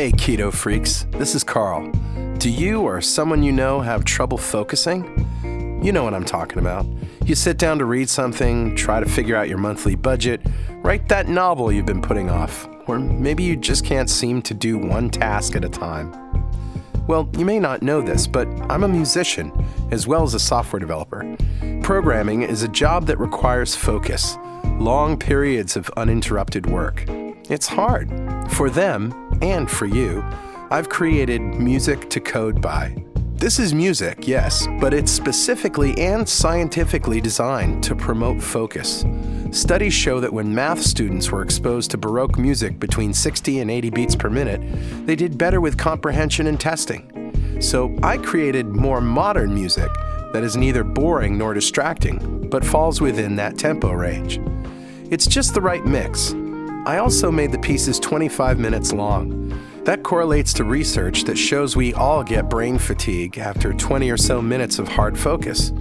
Hey, Keto freaks, this is Carl. Do you or someone you know have trouble focusing? You know what I'm talking about. You sit down to read something, try to figure out your monthly budget, write that novel you've been putting off, or maybe you just can't seem to do one task at a time. Well, you may not know this, but I'm a musician as well as a software developer. Programming is a job that requires focus, long periods of uninterrupted work. It's hard. For them, and for you, I've created Music to Code By. This is music, yes, but it's specifically and scientifically designed to promote focus. Studies show that when math students were exposed to Baroque music between 60 and 80 beats per minute, they did better with comprehension and testing. So I created more modern music that is neither boring nor distracting, but falls within that tempo range. It's just the right mix. I also made the pieces 25 minutes long. That correlates to research that shows we all get brain fatigue after 20 or so minutes of hard focus.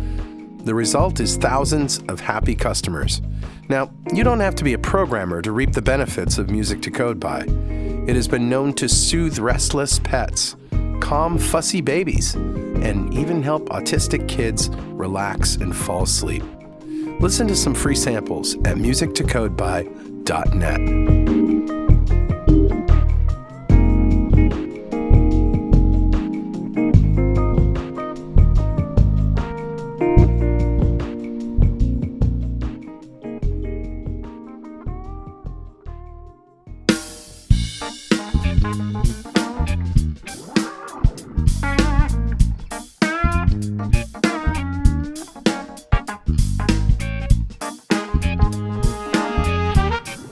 The result is thousands of happy customers. Now, you don't have to be a programmer to reap the benefits of Music to Code By. It has been known to soothe restless pets, calm fussy babies, and even help autistic kids relax and fall asleep. Listen to some free samples at musictocodeby.net.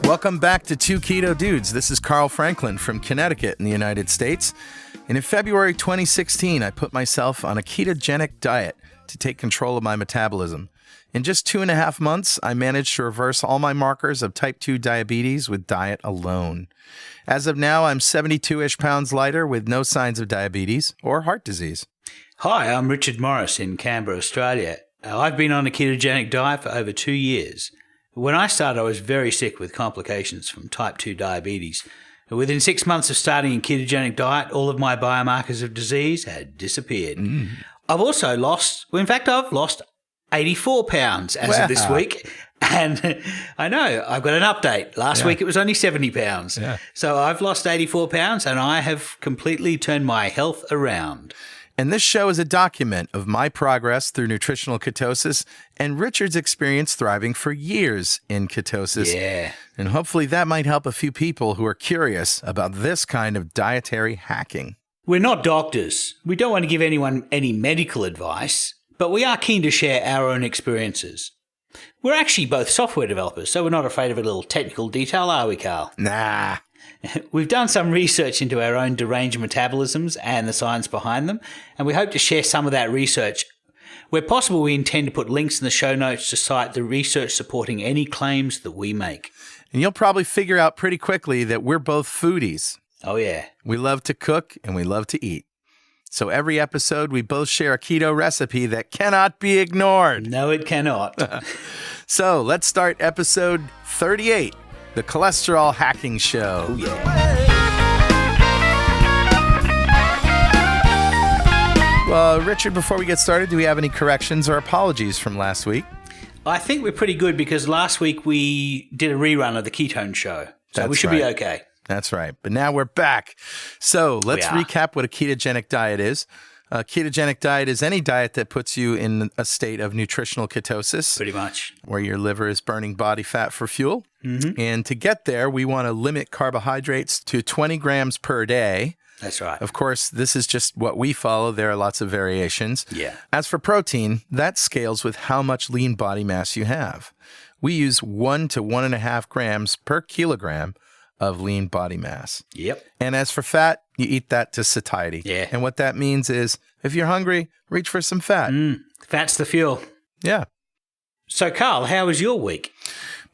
Welcome back to Two Keto Dudes. This is Carl Franklin from Connecticut in the United States. And in February 2016, I put myself on a ketogenic diet to take control of my metabolism. In just 2.5 months, I managed to reverse all my markers of type 2 diabetes with diet alone. As of now, I'm 72-ish pounds lighter with no signs of diabetes or heart disease. Hi, I'm Richard Morris in Canberra, Australia. I've been on a ketogenic diet for over 2 years. When I started, I was very sick with complications from type 2 diabetes. Within 6 months of starting a ketogenic diet, all of my biomarkers of disease had disappeared. I've also lost 84 pounds as of this week. And I know, I've got an update. Last week it was only 70 pounds. So I've lost 84 pounds and I have completely turned my health around. And this show is a document of my progress through nutritional ketosis and Richard's experience thriving for years in ketosis. Yeah. And hopefully that might help a few people who are curious about this kind of dietary hacking. We're not doctors. We don't want to give anyone any medical advice, but we are keen to share our own experiences. We're actually both software developers, so we're not afraid of a little technical detail, are we, Carl? Nah. We've done some research into our own deranged metabolisms and the science behind them, and we hope to share some of that research. Where possible, we intend to put links in the show notes to cite the research supporting any claims that we make. And you'll probably figure out pretty quickly that we're both foodies. Oh, yeah. We love to cook and we love to eat. So every episode, we both share a keto recipe that cannot be ignored. No, it cannot. So let's start episode 38. The Cholesterol Hacking Show. Oh, yeah. Well, Richard, before we get started, do we have any corrections or apologies from last week? I think we're pretty good because last week we did a rerun of the ketone show. So we should be okay. That's right. But now we're back. So let's recap what a ketogenic diet is. A ketogenic diet is any diet that puts you in a state of nutritional ketosis. Pretty much. Where your liver is burning body fat for fuel. And to get there, we want to limit carbohydrates to 20 grams per day. That's right. Of course, this is just what we follow. There are lots of variations. Yeah. As for protein, that scales with how much lean body mass you have. We use 1 to 1.5 grams per kilogram of lean body mass. Yep. And as for fat, you eat that to satiety. Yeah. And what that means is, if you're hungry, reach for some fat. Fat's the fuel. Yeah. So, Carl, how was your week?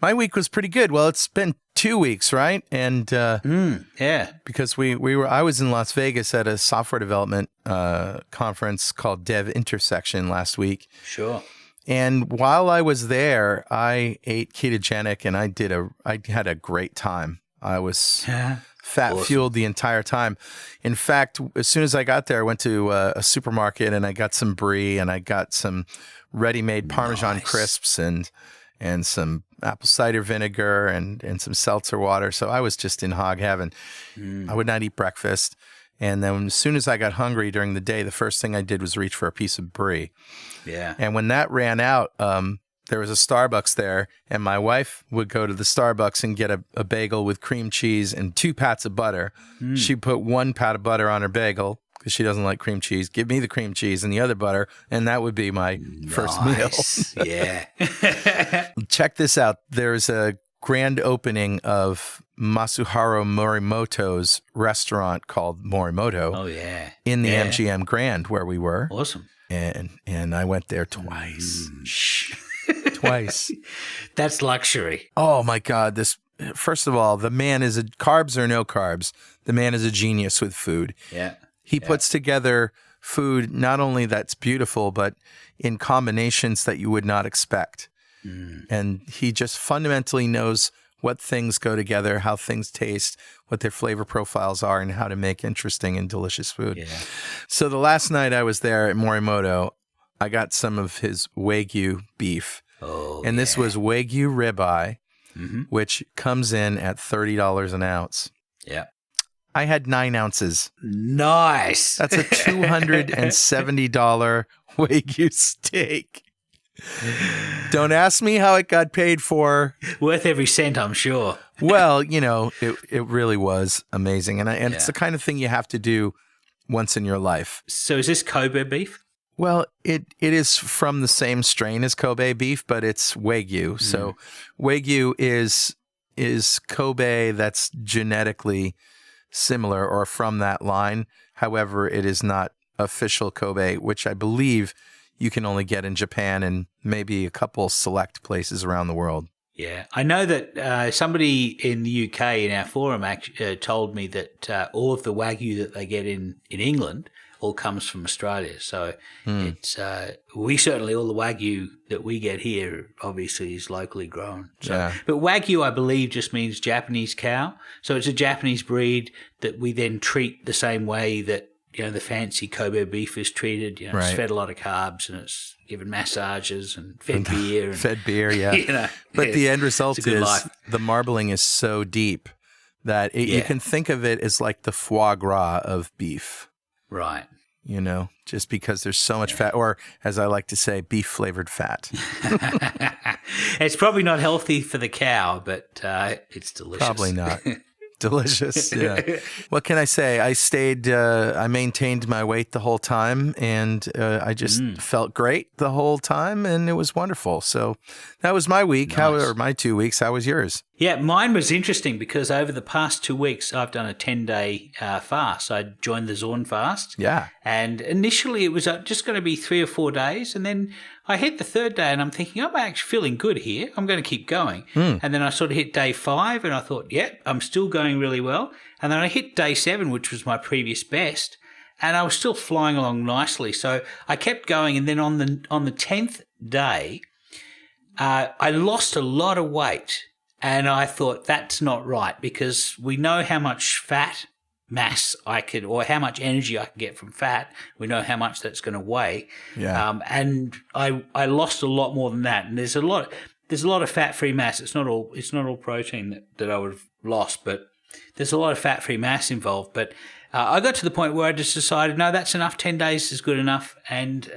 My week was pretty good. Well, it's been 2 weeks, right? And yeah, because I was in Las Vegas at a software development conference called Dev Intersection last week. Sure. And while I was there, I ate ketogenic, and I had a great time. I was fat fueled the entire time. In fact, as soon as I got there, I went to a supermarket and I got some brie and I got some ready-made Parmesan crisps and some apple cider vinegar and some seltzer water. So I was just in hog heaven. I would not eat breakfast. And then as soon as I got hungry during the day, the first thing I did was reach for a piece of brie. Yeah. And when that ran out, there was a Starbucks there, and my wife would go to the Starbucks and get a bagel with cream cheese and 2 pats of butter. She'd put 1 pat of butter on her bagel because she doesn't like cream cheese. Give me the cream cheese and the other butter, and that would be my first meal. Yeah. Check this out. There's a grand opening of Masuharu Morimoto's restaurant called Morimoto. Oh, yeah. In the MGM Grand where we were. Awesome. And I went there twice. Twice. That's luxury. Oh my God. First of all, the man is carbs or no carbs. The man is a genius with food. Yeah. He puts together food not only that's beautiful, but in combinations that you would not expect. And he just fundamentally knows what things go together, how things taste, what their flavor profiles are, and how to make interesting and delicious food. Yeah. So the last night I was there at Morimoto, I got some of his Wagyu beef. And this was Wagyu ribeye, which comes in at $30 an ounce. Yeah. I had 9 ounces. Nice. That's a $270 Wagyu steak. Don't ask me how it got paid for. Worth every cent, I'm sure. Well, it really was amazing. And it's the kind of thing you have to do once in your life. So is this Kobe beef? Well, it is from the same strain as Kobe beef, but it's Wagyu. So Wagyu is Kobe that's genetically similar or from that line. However, it is not official Kobe, which I believe you can only get in Japan and maybe a couple select places around the world. Yeah. I know that somebody in the UK in our forum told me that all of the Wagyu that they get in England all comes from Australia. So it's we certainly, all the Wagyu that we get here obviously is locally grown. So, but Wagyu, I believe, just means Japanese cow. So it's a Japanese breed that we then treat the same way that the fancy Kobe beef is treated. It's fed a lot of carbs and it's given massages and fed beer. Fed beer, yeah. But the end result is the marbling is so deep that you can think of it as like the foie gras of beef. Right. Just because there's so much fat, or as I like to say, beef-flavored fat. It's probably not healthy for the cow, but it's delicious. Probably not. Delicious. Yeah. What can I say? I maintained my weight the whole time, and I just felt great the whole time, and it was wonderful. So that was my week. Nice. Or my 2 weeks. How was yours? Yeah, mine was interesting because over the past 2 weeks, I've done a 10-day fast. I joined the Zorn fast. Yeah. And initially it was just going to be 3 or 4 days. And then I hit the 3rd day and I'm thinking, I'm actually feeling good here. I'm going to keep going. And then I sort of hit day 5 and I thought, I'm still going really well. And then I hit day 7, which was my previous best. And I was still flying along nicely. So I kept going. And then on the 10th day, I lost a lot of weight. And I thought that's not right because we know how much fat mass or how much energy I can get from fat. We know how much that's going to weigh. Yeah. And I lost a lot more than that. And there's a lot of fat-free mass. It's not all protein that I would have lost, but there's a lot of fat-free mass involved. But I got to the point where I just decided, no, that's enough. 10 days is good enough. And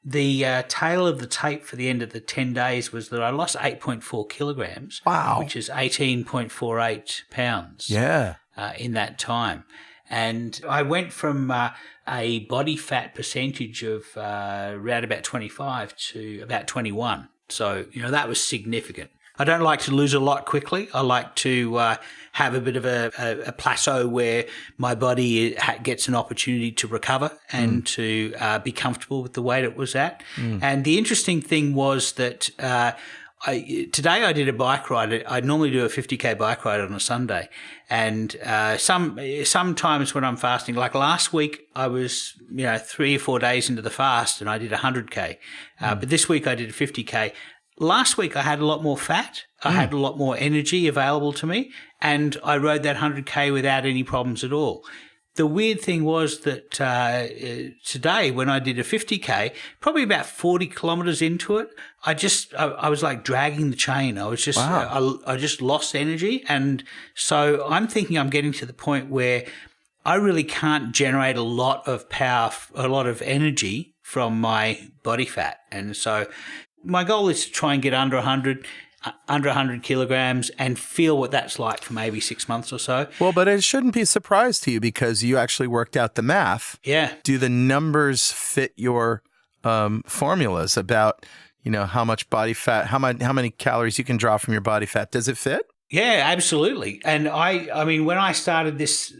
the tail of the tape for the end of the 10 days was that I lost 8.4 kilograms. Wow. Which is 18.48 pounds. Yeah. In that time. And I went from a body fat percentage of around about 25 to about 21. So, that was significant. I don't like to lose a lot quickly. I like to have a bit of a plateau where my body gets an opportunity to recover and to be comfortable with the weight it was at. And the interesting thing was that today I did a bike ride. I normally do a 50K bike ride on a Sunday. And sometimes when I'm fasting, like last week, I was 3 or 4 days into the fast and I did 100K. But this week I did a 50K. last week I had a lot more fat. I had a lot more energy available to me, and I rode that 100K without any problems at all. The weird thing was that today, when I did a 50K, probably about 40 kilometers into it, I was like dragging the chain. I was just, I just lost energy. And so I'm thinking I'm getting to the point where I really can't generate a lot of power, a lot of energy from my body fat. And so my goal is to try and get under 100 kilograms and feel what that's like for maybe 6 months or so. Well, but it shouldn't be a surprise to you because you actually worked out the math. Yeah. Do the numbers fit your formulas about, how much body fat, how many calories you can draw from your body fat? Does it fit? Yeah, absolutely. And I mean, when I started this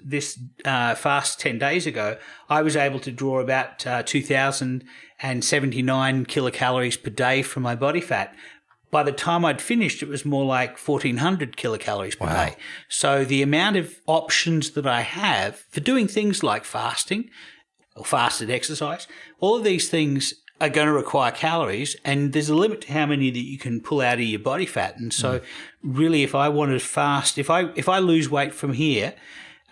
fast 10 days ago, I was able to draw about 2,079 kilocalories per day from my body fat. By the time I'd finished, it was more like 1,400 kilocalories per day. So the amount of options that I have for doing things like fasting or fasted exercise, all of these things are going to require calories, and there's a limit to how many that you can pull out of your body fat. And so really, if I want to fast, if I lose weight from here,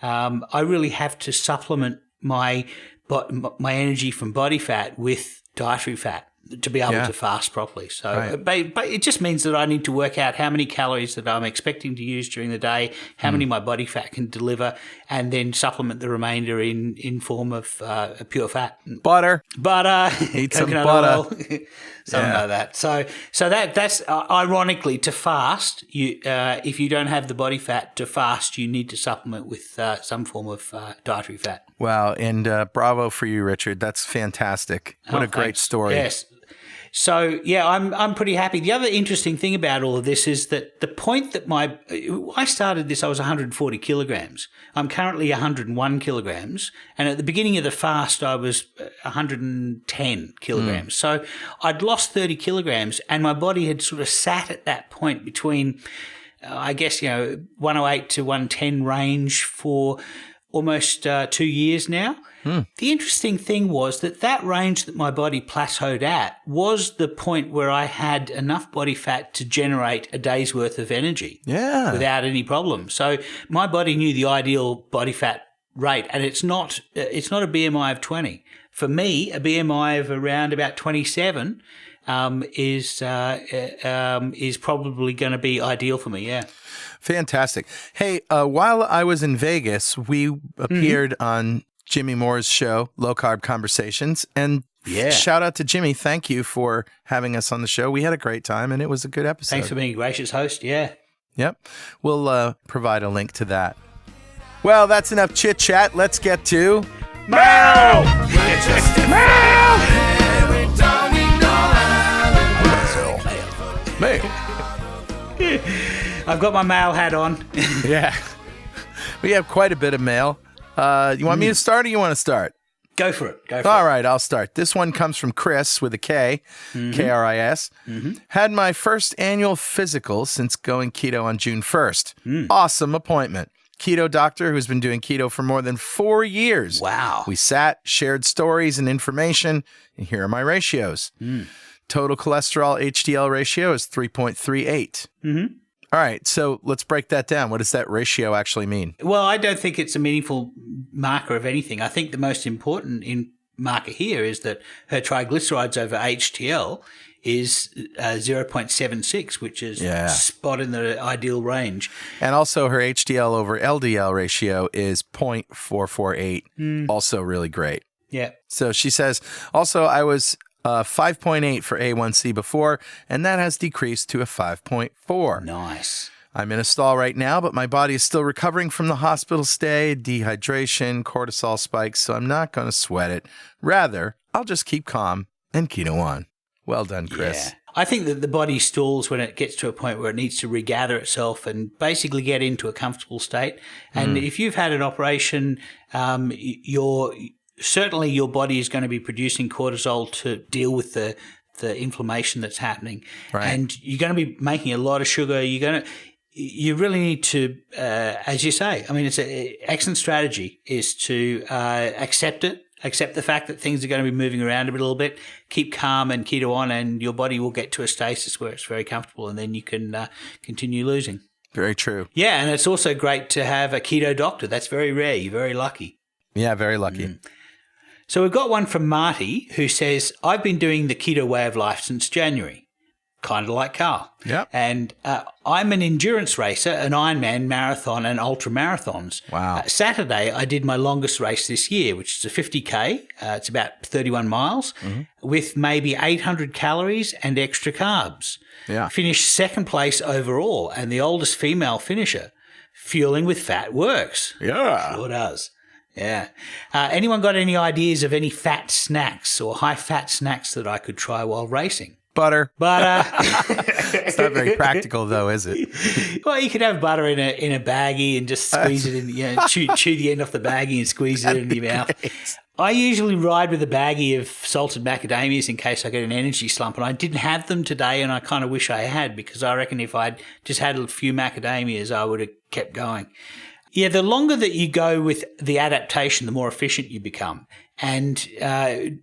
I really have to supplement my energy from body fat with dietary fat to be able to fast properly. So, but it just means that I need to work out how many calories that I'm expecting to use during the day, how many my body fat can deliver, and then supplement the remainder in form of pure fat. Butter. Eat some butter. Oil, something like that. So that's ironically, to fast, if you don't have the body fat to fast, you need to supplement with some form of dietary fat. Wow. And bravo for you, Richard. That's fantastic. What a great story. Yes. So, yeah, I'm pretty happy. The other interesting thing about all of this is that the point that I started this, I was 140 kilograms. I'm currently 101 kilograms. And at the beginning of the fast, I was 110 kilograms. So I'd lost 30 kilograms, and my body had sort of sat at that point between, I guess, 108 to 110 range for almost 2 years now. The interesting thing was that range that my body plateaued at was the point where I had enough body fat to generate a day's worth of energy without any problem. So my body knew the ideal body fat rate, and it's not a BMI of 20. For me, a BMI of around about 27 is probably going to be ideal for me, yeah. Fantastic. Hey, while I was in Vegas, we appeared on Jimmy Moore's show, Low Carb Conversations. And shout out to Jimmy. Thank you for having us on the show. We had a great time, and it was a good episode. Thanks for being a gracious host. Yeah. Yep. We'll provide a link to that. Well, that's enough chit-chat. Let's get to... Mail! Mail! I've got my mail hat on. Yeah. We have quite a bit of mail. You want me to start, or you want to start? Go for it. All right, I'll start. This one comes from Chris with a K, K-R-I-S. Had my first annual physical since going keto on June 1st. Awesome appointment. Keto doctor who's been doing keto for more than 4 years. Wow. We sat, shared stories and information, and here are my ratios. Total cholesterol HDL ratio is 3.38. All right, so let's break that down. What does that ratio actually mean? Well, I don't think it's a meaningful marker of anything. I think the most important marker here is that her triglycerides over HDL is 0.76, which is spot in the ideal range. And also her HDL over LDL ratio is 0.448, also really great. Yeah. So she says, also I was 5.8 for A1C before, and that has decreased to a 5.4. Nice. I'm in a stall right now, but my body is still recovering from the hospital stay, dehydration, cortisol spikes, so I'm not going to sweat it. Rather, I'll just keep calm and keto on. Well done, Chris. Yeah. I think that the body stalls when it gets to a point where it needs to regather itself and basically get into a comfortable state. And if you've had an operation, certainly your body is going to be producing cortisol to deal with the inflammation that's happening. Right. And you're going to be making a lot of sugar. You really need to, as you say, I mean, it's an excellent strategy is to accept it accept the fact that things are going to be moving around a little bit, keep calm and keto on, and your body will get to a stasis where it's very comfortable, and then you can continue losing. Very true. Yeah, and it's also great to have a keto doctor. That's very rare. You're very lucky. Yeah, very lucky. So we've got one from Marty who says, I've been doing the keto way of life since January. Kind of like Carl. Yep. And I'm an endurance racer, an Ironman, marathon, and ultra marathons. Wow. Saturday, I did my longest race this year, which is a 50K. It's about 31 miles with maybe 800 calories and extra carbs. Yeah. Finished second place overall and the oldest female finisher. Fueling with fat works. Yeah. Sure does. Yeah. Anyone got any ideas of any fat snacks or high-fat snacks that I could try while racing? Butter. It's not very practical, though, is it? Well, you could have butter in a baggie and just squeeze it in, chew the end off the baggie and squeeze it in your mouth. I usually ride with a baggie of salted macadamias in case I get an energy slump, and I didn't have them today, and I kind of wish I had, because I reckon if I'd just had a few macadamias, I would have kept going. Yeah, the longer that you go with the adaptation, the more efficient you become. And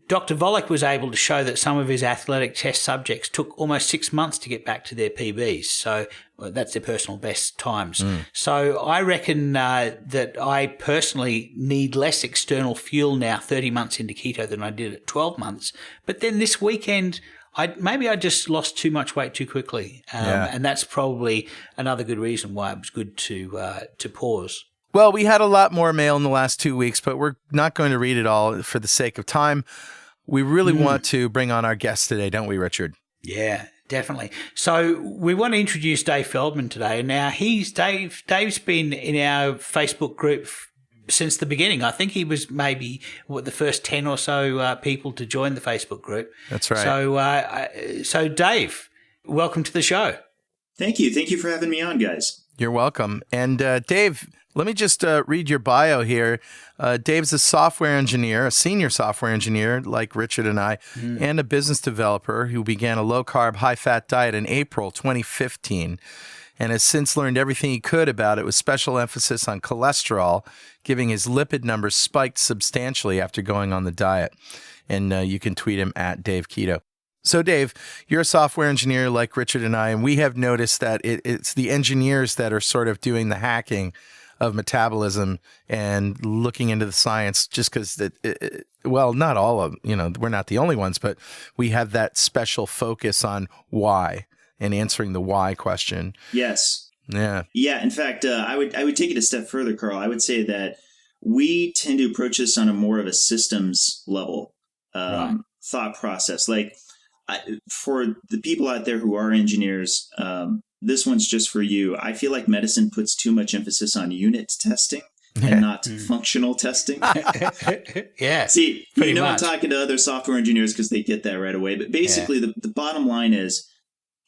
Dr. Volek was able to show that some of his athletic test subjects took almost 6 months to get back to their PBs. So that's their personal best times. So I reckon that I personally need less external fuel now 30 months into keto than I did at 12 months. But then this weekend, maybe I just lost too much weight too quickly. And that's probably another good reason why it was good to pause. Well, we had a lot more mail in the last 2 weeks, but we're not going to read it all for the sake of time. We really want to bring on our guest today, don't we, Richard? Yeah, definitely. So we want to introduce Dave Feldman today. Now, Dave's been in our Facebook group since the beginning. I think he was maybe the first 10 or so people to join the Facebook group. That's right. So Dave, welcome to the show. Thank you. Thank you for having me on, guys. You're welcome. And Dave, let me just read your bio here. Dave's a software engineer, a senior software engineer like Richard and I, and a business developer who began a low-carb, high-fat diet in April 2015 and has since learned everything he could about it with special emphasis on cholesterol, giving his lipid numbers spiked substantially after going on the diet. And you can tweet him at Dave Keto. So, Dave, you're a software engineer like Richard and I, and we have noticed that it's the engineers that are sort of doing the hacking of metabolism and looking into the science, just because well, not all of, we're not the only ones, but we have that special focus on why and answering the why question. Yes. Yeah. Yeah. In fact, I would take it a step further, Carl. I would say that we tend to approach this on a more of a systems level thought process. Like, for the people out there who are engineers, this one's just for you. I feel like medicine puts too much emphasis on unit testing and not functional testing. Yeah. See, I'm talking to other software engineers because they get that right away. But basically, the bottom line is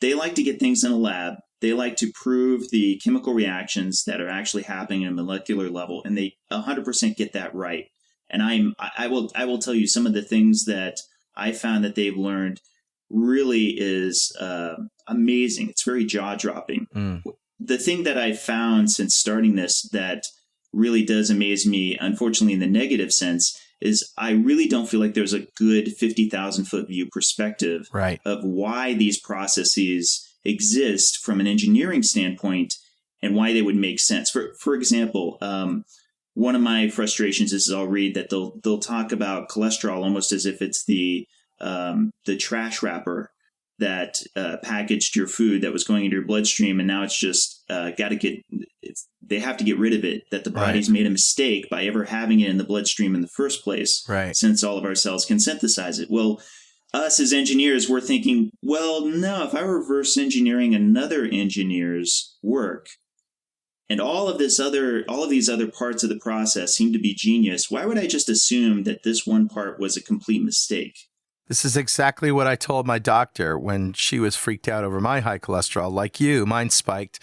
they like to get things in a lab. They like to prove the chemical reactions that are actually happening at a molecular level, and they 100% get that right. And I will tell you some of the things that I found that they've learned really is amazing. It's very jaw-dropping. The thing that I found since starting this that really does amaze me, unfortunately in the negative sense, is I really don't feel like there's a good 50,000-foot view perspective of why these processes exist from an engineering standpoint and why they would make sense. For example, one of my frustrations is I'll read that they'll talk about cholesterol almost as if it's the trash wrapper that packaged your food that was going into your bloodstream, and now it's just they have to get rid of it, that the body's made a mistake by ever having it in the bloodstream in the first place, since all of our cells can synthesize it. Well, us as engineers, we're thinking, well, no, if I reverse engineering another engineer's work and all of these other parts of the process seem to be genius, why would I just assume that this one part was a complete mistake? This is exactly what I told my doctor when she was freaked out over my high cholesterol. Like you, mine spiked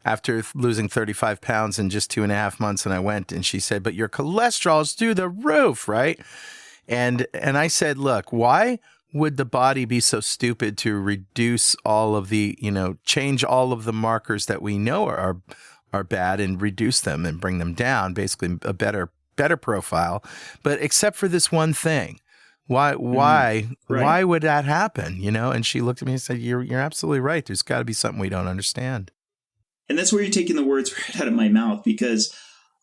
after losing 35 pounds in just 2.5 months. And I went and she said, but your cholesterol's through the roof, right? And I said, look, why would the body be so stupid to reduce all of the, change all of the markers that we know are bad and reduce them and bring them down, basically a better better profile. But except for this one thing, why would that happen? And she looked at me and said, you're absolutely right. There's got to be something we don't understand. And that's where you're taking the words right out of my mouth, because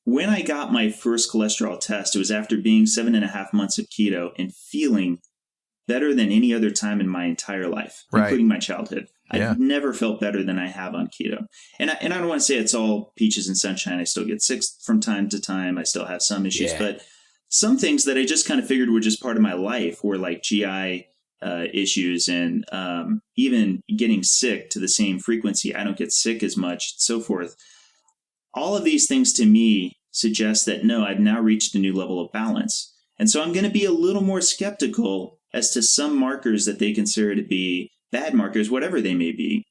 when I got my first cholesterol test, it was after being 7.5 months of keto and feeling better than any other time in my entire life, including my childhood. Yeah. I've never felt better than I have on keto. And I don't want to say it's all peaches and sunshine. I still get sick from time to time. I still have some issues, but some things that I just kind of figured were just part of my life were like GI issues and even getting sick to the same frequency. I don't get sick as much, so forth. All of these things to me suggest that, no, I've now reached a new level of balance. And so I'm going to be a little more skeptical as to some markers that they consider to be bad markers, whatever they may be.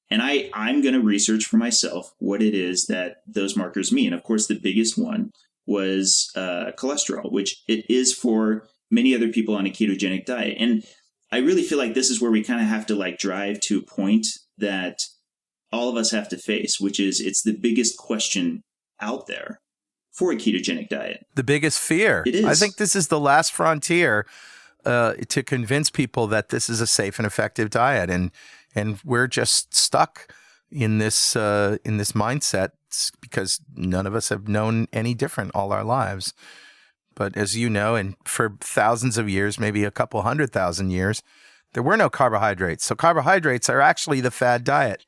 And I'm going to research for myself what it is that those markers mean. Of course, the biggest one was cholesterol, which it is for many other people on a ketogenic diet. And I really feel like this is where we kind of have to like drive to a point that all of us have to face, which is it's the biggest question out there for a ketogenic diet. The biggest fear. It is. I think this is the last frontier to convince people that this is a safe and effective diet. And we're just stuck in this mindset because none of us have known any different all our lives. But as you know, and for thousands of years, maybe a couple 100,000 years, there were no carbohydrates. So carbohydrates are actually the fad diet.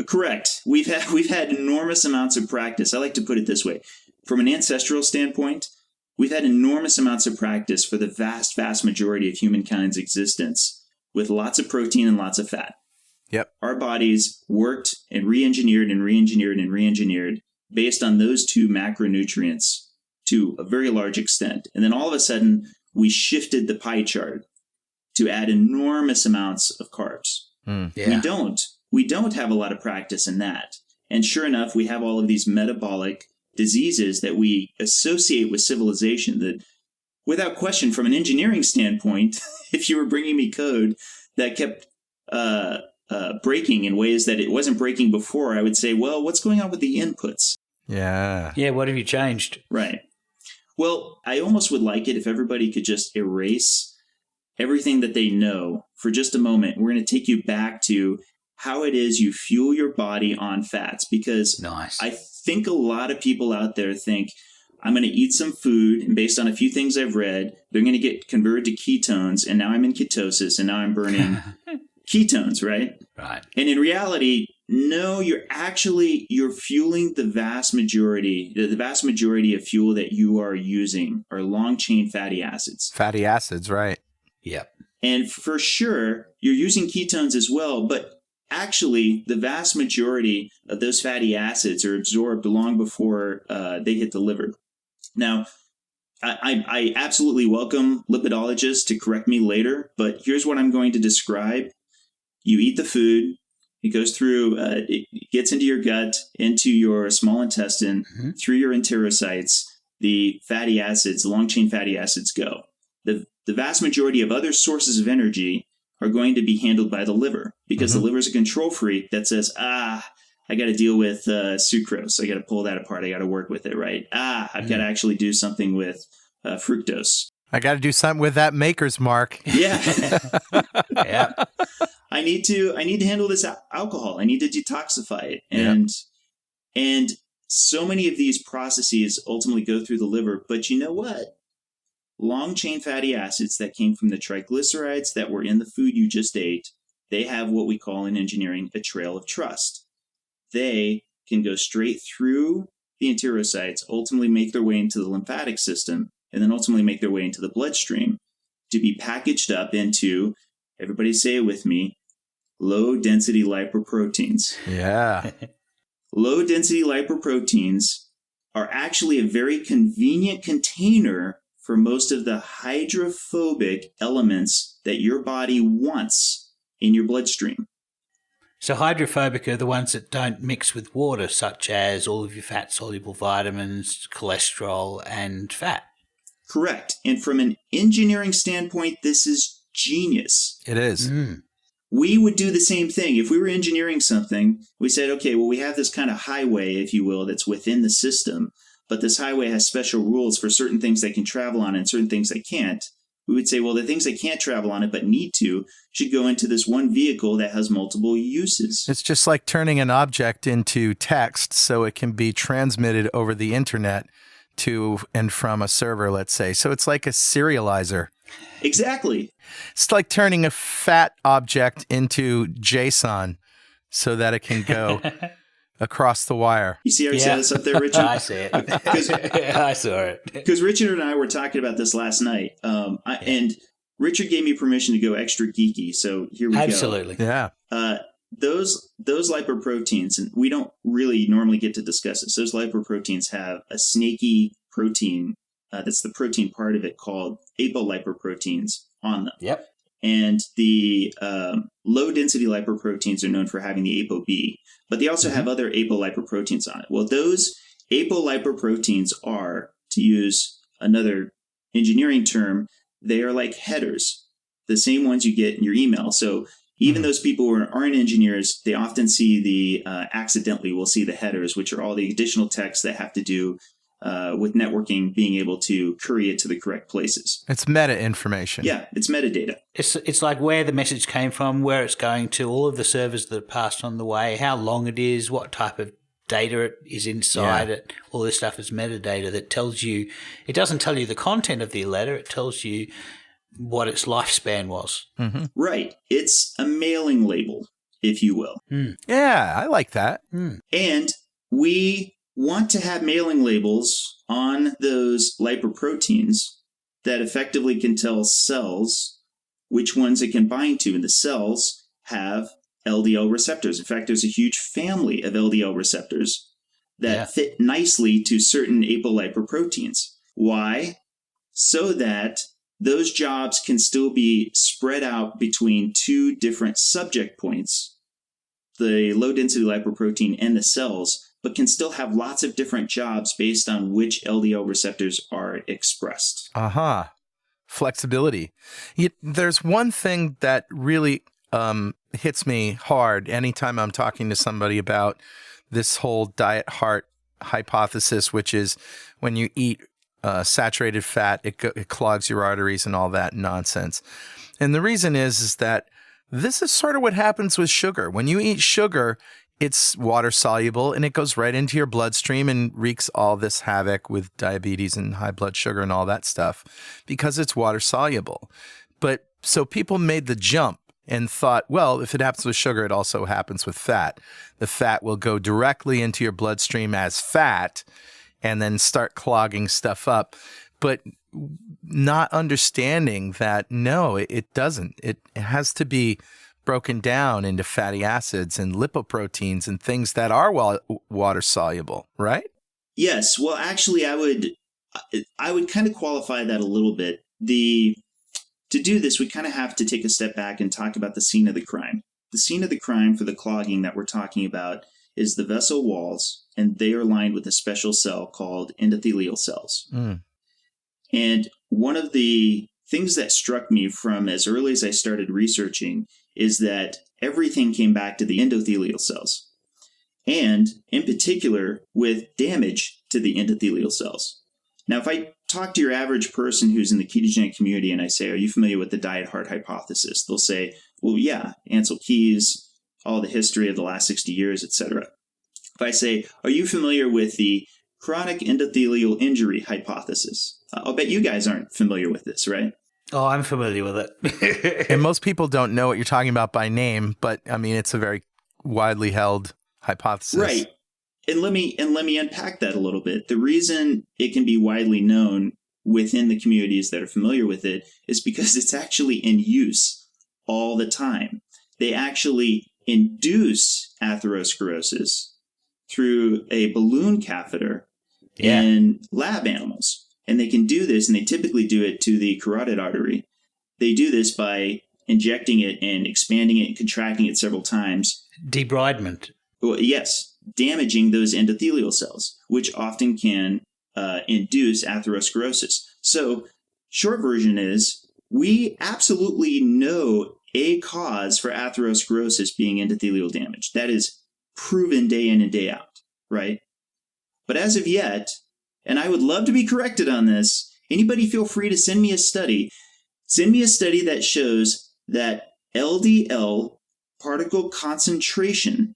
Correct. We've had enormous amounts of practice. I like to put it this way. From an ancestral standpoint, we've had enormous amounts of practice for the vast, vast majority of humankind's existence with lots of protein and lots of fat. Yep. Our bodies worked and re-engineered and re-engineered and re-engineered based on those two macronutrients to a very large extent. And then all of a sudden, we shifted the pie chart to add enormous amounts of carbs. We don't have a lot of practice in that. And sure enough, we have all of these metabolic diseases that we associate with civilization that, without question, from an engineering standpoint, if you were bringing me code that kept breaking in ways that it wasn't breaking before, I would say, well, what's going on with the inputs? Yeah, what have you changed? Right. Well, I almost would like it if everybody could just erase everything that they know for just a moment. We're going to take you back to how it is you fuel your body on fats, because I think a lot of people out there think, I'm going to eat some food, and based on a few things I've read, they're going to get converted to ketones, and now I'm in ketosis, and now I'm burning ketones, right? Right. And in reality, no, you're fueling the vast majority of fuel that you are using are long chain fatty acids. Fatty acids, right. Yep. And for sure, you're using ketones as well, but actually, the vast majority of those fatty acids are absorbed long before they hit the liver. Now, I absolutely welcome lipidologists to correct me later, but here's what I'm going to describe. You eat the food, it goes through, it gets into your gut, into your small intestine, through your enterocytes, the fatty acids, the long-chain fatty acids go. The vast majority of other sources of energy are going to be handled by the liver, because the liver is a control freak that says, I got to deal with sucrose. I got to pull that apart. I got to work with it, right? I've got to actually do something with fructose. I got to do something with that maker's mark. Yeah. Yeah. I need to handle this alcohol. I need to detoxify it. And so many of these processes ultimately go through the liver. But you know what? Long-chain fatty acids that came from the triglycerides that were in the food you just ate, they have what we call in engineering a trail of trust. They can go straight through the enterocytes, ultimately make their way into the lymphatic system, and then ultimately make their way into the bloodstream to be packaged up into, everybody say it with me, low-density lipoproteins. Yeah. Low-density lipoproteins are actually a very convenient container for most of the hydrophobic elements that your body wants in your bloodstream. So hydrophobic are the ones that don't mix with water, such as all of your fat-soluble vitamins, cholesterol, and fat. Correct. And from an engineering standpoint, this is genius. It is. We would do the same thing. If we were engineering something, we said, okay, well, we have this kind of highway, if you will, that's within the system but this highway has special rules for certain things they can travel on and certain things they can't, we would say, well, the things they can't travel on it but need to should go into this one vehicle that has multiple uses. It's just like turning an object into text so it can be transmitted over the internet to and from a server, let's say. So it's like a serializer. Exactly. It's like turning a fat object into JSON so that it can go across the wire. You see our status up there, Richard? I see it. I saw it. Because Richard and I were talking about this last night, and Richard gave me permission to go extra geeky, so here we Absolutely. Yeah. go. Those lipoproteins, and we don't really normally get to discuss this, those lipoproteins have a snaky protein, that's the protein part of it, called apolipoproteins on them. Yep. And the low-density lipoproteins are known for having the ApoB, but they also have other apolipoproteins on it. Well, those apolipoproteins are, to use another engineering term, they are like headers, the same ones you get in your email. So even those people who aren't engineers, they often see accidentally will see the headers, which are all the additional text that have to do with networking being able to curry it to the correct places. It's meta information. Yeah, it's metadata. It's like where the message came from, where it's going to, all of the servers that are passed on the way, how long it is, what type of data is inside it. All this stuff is metadata that tells you, it doesn't tell you the content of the letter, it tells you what its lifespan was. Mm-hmm. Right. It's a mailing label, if you will. Yeah, I like that. And we want to have mailing labels on those lipoproteins that effectively can tell cells which ones it can bind to. And the cells have LDL receptors. In fact, there's a huge family of LDL receptors that fit nicely to certain apolipoproteins. Why? So that those jobs can still be spread out between two different subject points, the low-density lipoprotein and the cells, but can still have lots of different jobs based on which LDL receptors are expressed. Flexibility. There's one thing that really hits me hard anytime I'm talking to somebody about this whole diet heart hypothesis, which is when you eat saturated fat, it clogs your arteries and all that nonsense. And the reason is that this is sort of what happens with sugar. When you eat sugar, it's water soluble and it goes right into your bloodstream and wreaks all this havoc with diabetes and high blood sugar and all that stuff because it's water soluble. But so people made the jump and thought, well, if it happens with sugar, it also happens with fat. The fat will go directly into your bloodstream as fat and then start clogging stuff up. But not understanding that, no, it doesn't. It has to be broken down into fatty acids and lipoproteins and things that are water soluble, right? Yes. Well, actually, I would kind of qualify that a little bit. To do this, we kind of have to take a step back and talk about the scene of the crime. The scene of the crime for the clogging that we're talking about is the vessel walls, and they are lined with a special cell called endothelial cells. And one of the things that struck me from as early as I started researching is that everything came back to the endothelial cells, and in particular with damage to the endothelial cells. Now, if I talk to your average person who's in the ketogenic community and I say, are you familiar with the diet heart hypothesis? They'll say, well, yeah, Ansel Keys, all the history of the last 60 years, etc. If I say, are you familiar with the chronic endothelial injury hypothesis? I'll bet you guys aren't familiar with this, right? Oh, I'm familiar with it. And most people don't know what you're talking about by name, but I mean, it's a very widely held hypothesis. Right. And let me unpack that a little bit. The reason it can be widely known within the communities that are familiar with it is because it's actually in use all the time. They actually induce atherosclerosis through a balloon catheter in lab animals. And they can do this, and they typically do it to the carotid artery. They do this by injecting it and expanding it and contracting it several times. Debridement. Well, yes, damaging those endothelial cells, which often can induce atherosclerosis. So, short version is, we absolutely know a cause for atherosclerosis being endothelial damage. That is proven day in and day out, right? But as of yet, and I would love to be corrected on this. Anybody feel free to send me a study. Send me a study that shows that LDL particle concentration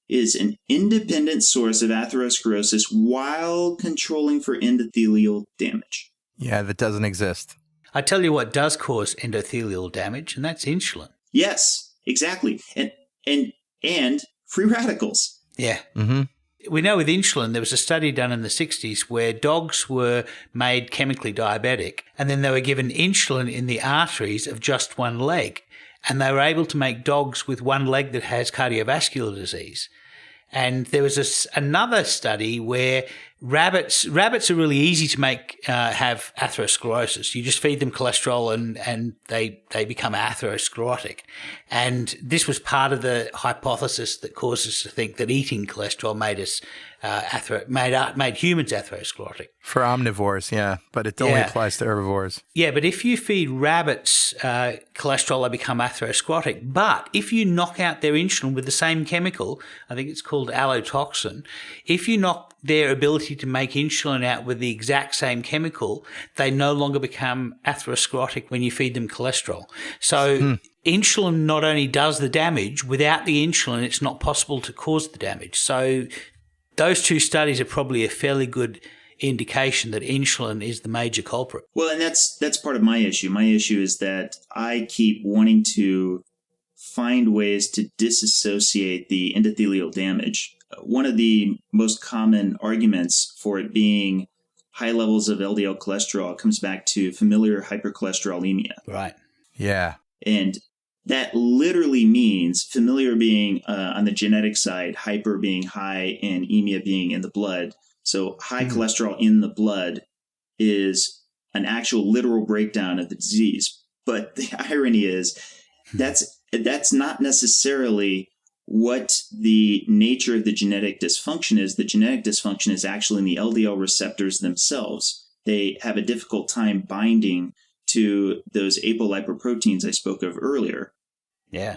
is an independent source of atherosclerosis while controlling for endothelial damage. Yeah, that doesn't exist. I tell you what does cause endothelial damage, and that's insulin. Yes, exactly. And free radicals. Yeah. Mm-hmm. We know with insulin, there was a study done in the 60s where dogs were made chemically diabetic, and then they were given insulin in the arteries of just one leg. And they were able to make dogs with one leg that has cardiovascular disease. And there was another study where rabbits are really easy to make have atherosclerosis. You just feed them cholesterol and they become atherosclerotic. And this was part of the hypothesis that caused us to think that eating cholesterol made us made humans atherosclerotic. For omnivores, yeah, but it only applies to herbivores. Yeah, but if you feed rabbits cholesterol, they become atherosclerotic. But if you knock out their insulin with the same chemical, I think it's called allotoxin, if you knock their ability to make insulin out with the exact same chemical, they no longer become atherosclerotic when you feed them cholesterol. So insulin not only does the damage, without the insulin, it's not possible to cause the damage. So those two studies are probably a fairly good indication that insulin is the major culprit. Well, and that's part of my issue. My issue is that I keep wanting to find ways to disassociate the endothelial damage. One of the most common arguments for it being high levels of LDL cholesterol comes back to familiar hypercholesterolemia. Right. Yeah. And that literally means familiar being on the genetic side, hyper being high, and emia being in the blood. So high cholesterol in the blood is an actual literal breakdown of the disease. But the irony is that's not necessarily what the nature of the genetic dysfunction is. The genetic dysfunction is actually in the LDL receptors themselves. They have a difficult time binding to those apolipoproteins I spoke of earlier. Yeah.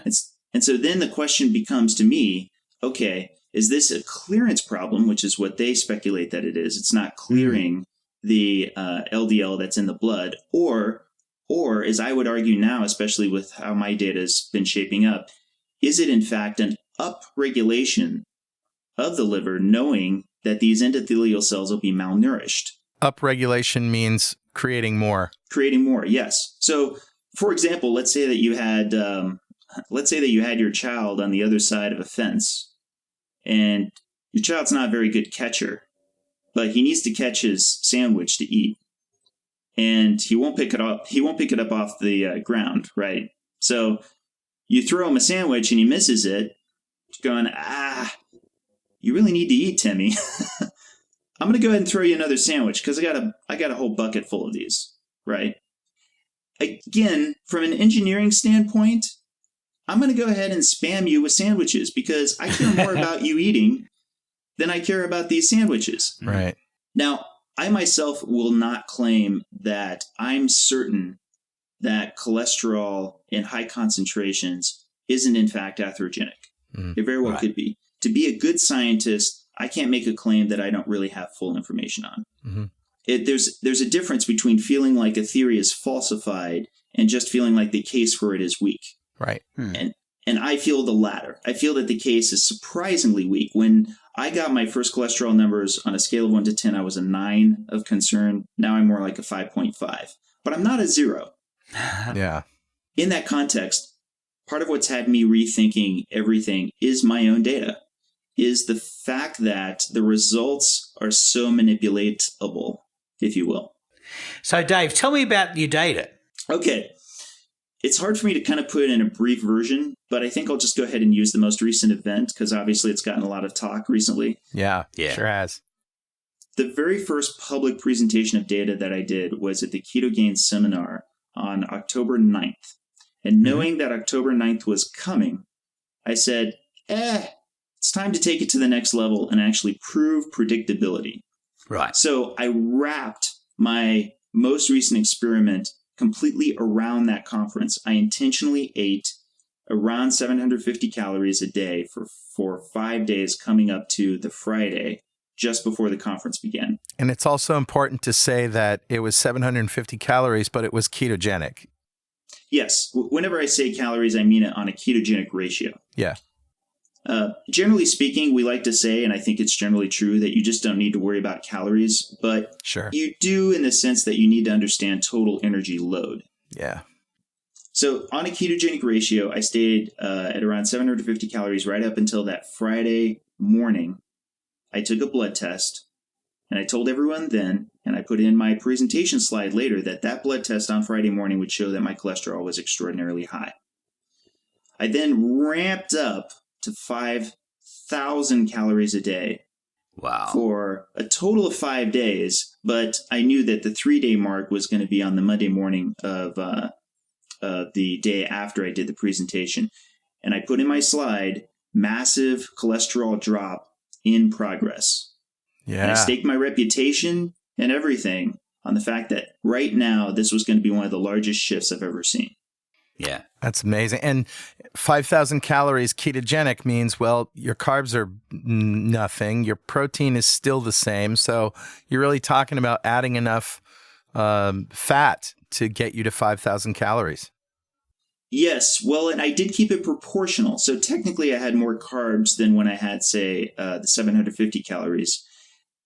And so then the question becomes to me, okay, is this a clearance problem, which is what they speculate that it is? It's not clearing the LDL that's in the blood, or as I would argue now, especially with how my data has been shaping up, is it in fact an upregulation of the liver, knowing that these endothelial cells will be malnourished? Upregulation means creating more. Creating more, yes. So, for example, let's say that you had your child on the other side of a fence, and your child's not a very good catcher, but he needs to catch his sandwich to eat, and he won't pick it up. He won't pick it up off the ground, right? So you throw him a sandwich and he misses it. Going, you really need to eat, Timmy. I'm going to go ahead and throw you another sandwich because I got a whole bucket full of these, right? Again, from an engineering standpoint, I'm going to go ahead and spam you with sandwiches because I care more about you eating than I care about these sandwiches. Right. Now, I myself will not claim that I'm certain that cholesterol in high concentrations isn't in fact atherogenic. It very well could be. To be a good scientist, I can't make a claim that I don't really have full information on. There's a difference between feeling like a theory is falsified and just feeling like the case for it is weak. Right. And I feel the latter. I feel that the case is surprisingly weak. When I got my first cholesterol numbers on a scale of 1 to 10, I was a 9 of concern. Now I'm more like a 5.5. But I'm not a 0. Yeah. In that context, part of what's had me rethinking everything is my own data, is the fact that the results are so manipulatable, if you will. So, Dave, tell me about your data. Okay. It's hard for me to kind of put it in a brief version, but I think I'll just go ahead and use the most recent event because obviously it's gotten a lot of talk recently. Yeah, sure has. The very first public presentation of data that I did was at the Keto Gains seminar on October 9th. And knowing that October 9th was coming, I said, it's time to take it to the next level and actually prove predictability. Right. So I wrapped my most recent experiment completely around that conference. I intentionally ate around 750 calories a day for 5 days coming up to the Friday just before the conference began. And it's also important to say that it was 750 calories, but it was ketogenic. Yes. Whenever I say calories, I mean it on a ketogenic ratio. Yeah. Generally speaking, we like to say, and I think it's generally true, that you just don't need to worry about calories, but Sure. you do in the sense that you need to understand total energy load. Yeah. So on a ketogenic ratio, I stayed at around 750 calories right up until that Friday morning. I took a blood test, and I told everyone then, and I put in my presentation slide later, that blood test on Friday morning would show that my cholesterol was extraordinarily high. I then ramped up to 5,000 calories a day. Wow. For a total of 5 days, but I knew that the 3-day mark was going to be on the Monday morning of the day after I did the presentation. And I put in my slide, massive cholesterol drop in progress. Yeah. And I staked my reputation and everything on the fact that right now, this was going to be one of the largest shifts I've ever seen. Yeah. That's amazing. And 5,000 calories ketogenic means, well, your carbs are nothing. Your protein is still the same. So you're really talking about adding enough fat to get you to 5,000 calories. Yes. Well, and I did keep it proportional. So technically I had more carbs than when I had, say, the 750 calories.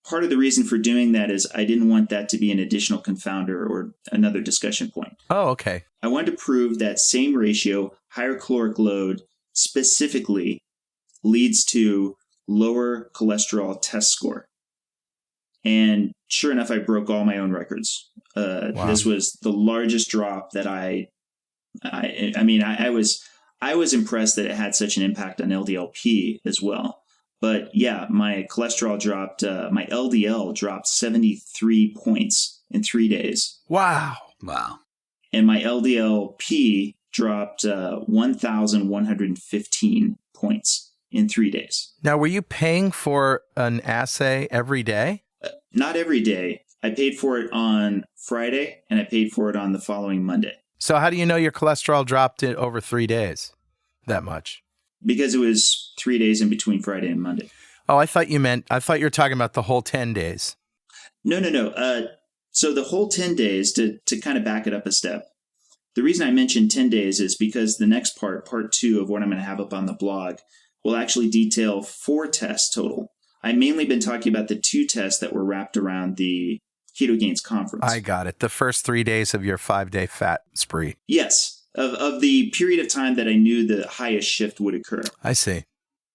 Part of the reason for doing that is I didn't want that to be an additional confounder or another discussion point. Oh, okay. I wanted to prove that same ratio, higher caloric load, specifically leads to lower cholesterol test score. And sure enough, I broke all my own records. Wow. This was the largest drop that I was impressed that it had such an impact on LDL-P as well. But yeah, my cholesterol dropped, my LDL dropped 73 points in 3 days. Wow. Wow. And my LDL-P dropped 1,115 points in 3 days. Now, were you paying for an assay every day? Not every day. I paid for it on Friday, and I paid for it on the following Monday. So how do you know your cholesterol dropped in over 3 days that much? Because it was 3 days in between Friday and Monday. Oh, I thought you were talking about the whole 10 days. No. So the whole 10 days, to kind of back it up a step, the reason I mentioned 10 days is because the next part 2 of what I'm going to have up on the blog, will actually detail 4 tests total. I've mainly been talking about the 2 tests that were wrapped around the Keto Gains conference. I got it. The first 3 days of your 5-day fat spree. Yes. Of the period of time that I knew the highest shift would occur. I see.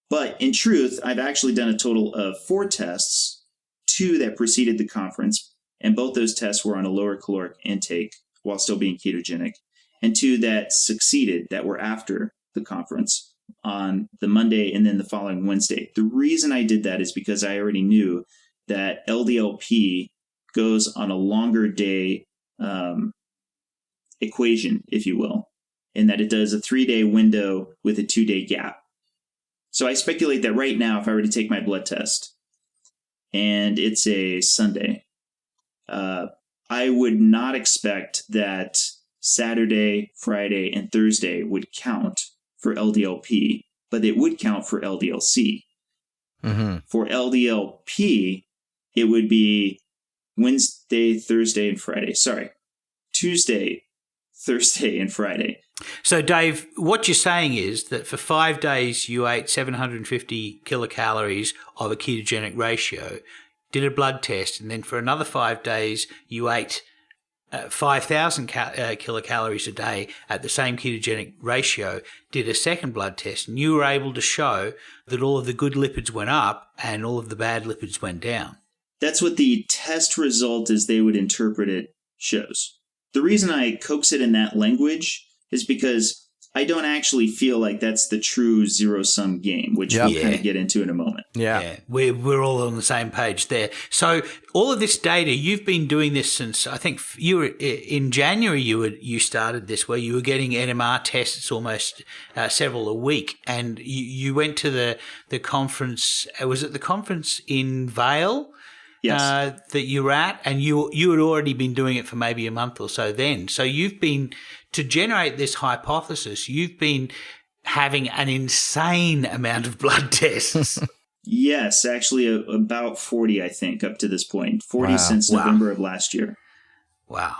But in truth, I've actually done a total of 4 tests, 2 that preceded the conference, and both those tests were on a lower caloric intake while still being ketogenic, and 2 that succeeded that were after the conference on the Monday and then the following Wednesday. The reason I did that is because I already knew that LDL-P goes on a longer day equation, if you will, in that it does a 3-day window with a 2-day gap. So I speculate that right now, if I were to take my blood test and it's a Sunday, I would not expect that Saturday, Friday, and Thursday would count for LDL-P, but it would count for LDL-C. Mm-hmm. For LDL-P, it would be Wednesday, Thursday, and Friday. Sorry, Tuesday, Thursday, and Friday. So, Dave, what you're saying is that for 5 days you ate 750 kilocalories of a ketogenic ratio, did a blood test, and then for another 5 days you ate 5,000 kilocalories a day at the same ketogenic ratio, did a second blood test, and you were able to show that all of the good lipids went up and all of the bad lipids went down. That's what the test result, as they would interpret it, shows. The reason I coax it in that language is because I don't actually feel like that's the true zero-sum game, which we'll kind of get into in a moment. Yeah. We're all on the same page there. So all of this data, you've been doing this since, I think you were in January you started this, where you were getting NMR tests almost several a week, and you went to the conference. Was it the conference in Vail? Yes. That you were at, and you had already been doing it for maybe a month or so then. So you've been, to generate this hypothesis, you've been having an insane amount of blood tests. Yes, actually about 40, I think, up to this point. 40 Wow. since November of last year. Wow.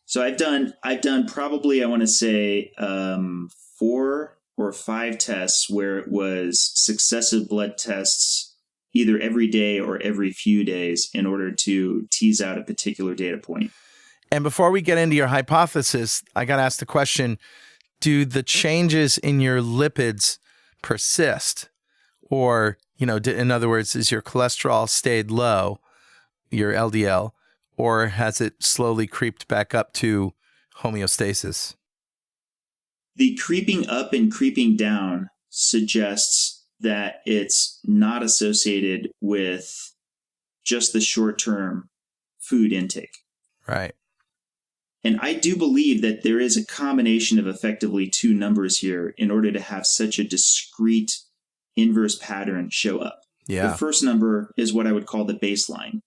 So I've done probably, I want to say, 4 or 5 tests where it was successive blood tests either every day or every few days in order to tease out a particular data point. And before we get into your hypothesis, I got to ask the question, do the changes in your lipids persist? Or, in other words, is your cholesterol stayed low, your LDL, or has it slowly creeped back up to homeostasis? The creeping up and creeping down suggests that it's not associated with just the short-term food intake. Right. And I do believe that there is a combination of effectively 2 numbers here in order to have such a discrete inverse pattern show up. Yeah. The first number is what I would call the baseline.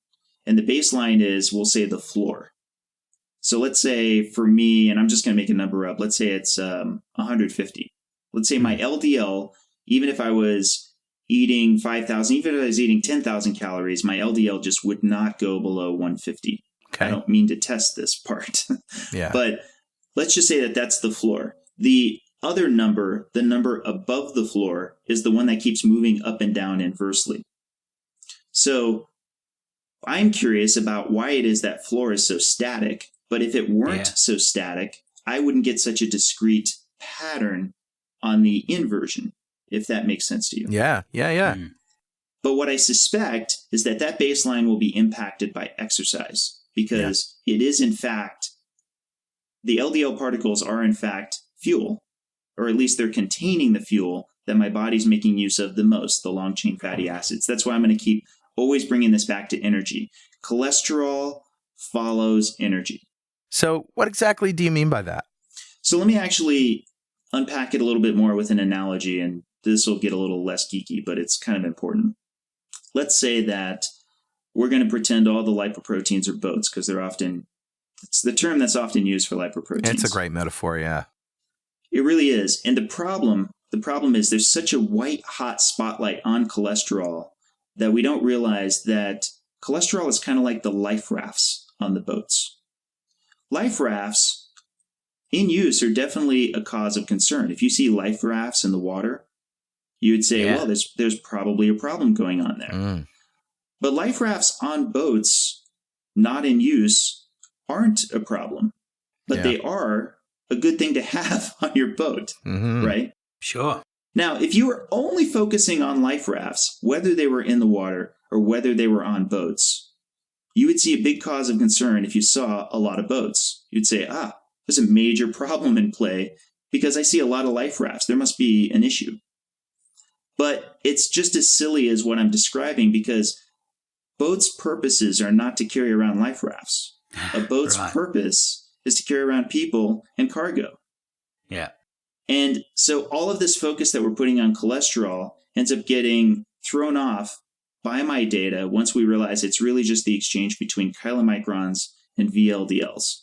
And the baseline is, we'll say, the floor. So let's say for me, and I'm just going to make a number up, let's say it's 150. Let's say my LDL, even if I was eating 5,000, even if I was eating 10,000 calories, my LDL just would not go below 150. Okay. I don't mean to test this part. Yeah. But let's just say that that's the floor. The other number, the number above the floor, is the one that keeps moving up and down inversely. So I'm curious about why it is that floor is so static. But if it weren't so static, I wouldn't get such a discrete pattern on the inversion, if that makes sense to you. Yeah. Mm. But what I suspect is that baseline will be impacted by exercise because it is, in fact, the LDL particles are, in fact, fuel, or at least they're containing the fuel that my body's making use of the most, the long-chain fatty acids. That's why I'm going to keep always bringing this back to energy. Cholesterol follows energy. So what exactly do you mean by that? So let me actually unpack it a little bit more with an analogy, and this will get a little less geeky, but it's kind of important. Let's say that we're going to pretend all the lipoproteins are boats because it's the term that's often used for lipoproteins. It's a great metaphor, yeah. It really is. And the problem is there's such a white hot spotlight on cholesterol that we don't realize that cholesterol is kind of like the life rafts on the boats. Life rafts in use are definitely a cause of concern. If you see life rafts in the water, you would say, well, there's probably a problem going on there. Mm. But life rafts on boats, not in use, aren't a problem. But they are a good thing to have on your boat, right? Sure. Now, if you were only focusing on life rafts, whether they were in the water or whether they were on boats, you would see a big cause of concern if you saw a lot of boats. You'd say, there's a major problem in play because I see a lot of life rafts. There must be an issue. But it's just as silly as what I'm describing because boats' purposes are not to carry around life rafts. A boat's purpose is to carry around people and cargo. Yeah. And so all of this focus that we're putting on cholesterol ends up getting thrown off by my data once we realize it's really just the exchange between chylomicrons and VLDLs.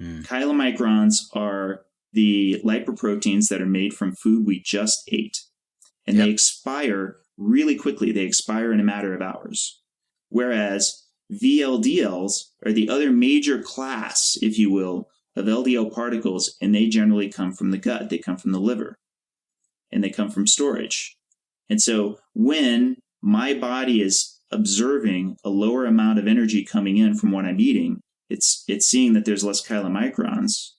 Chylomicrons are the lipoproteins that are made from food we just ate. And they expire really quickly. They expire in a matter of hours. Whereas VLDLs are the other major class, if you will, of LDL particles, and they generally come from the gut. They come from the liver, and they come from storage. And so when my body is observing a lower amount of energy coming in from what I'm eating, it's seeing that there's less chylomicrons.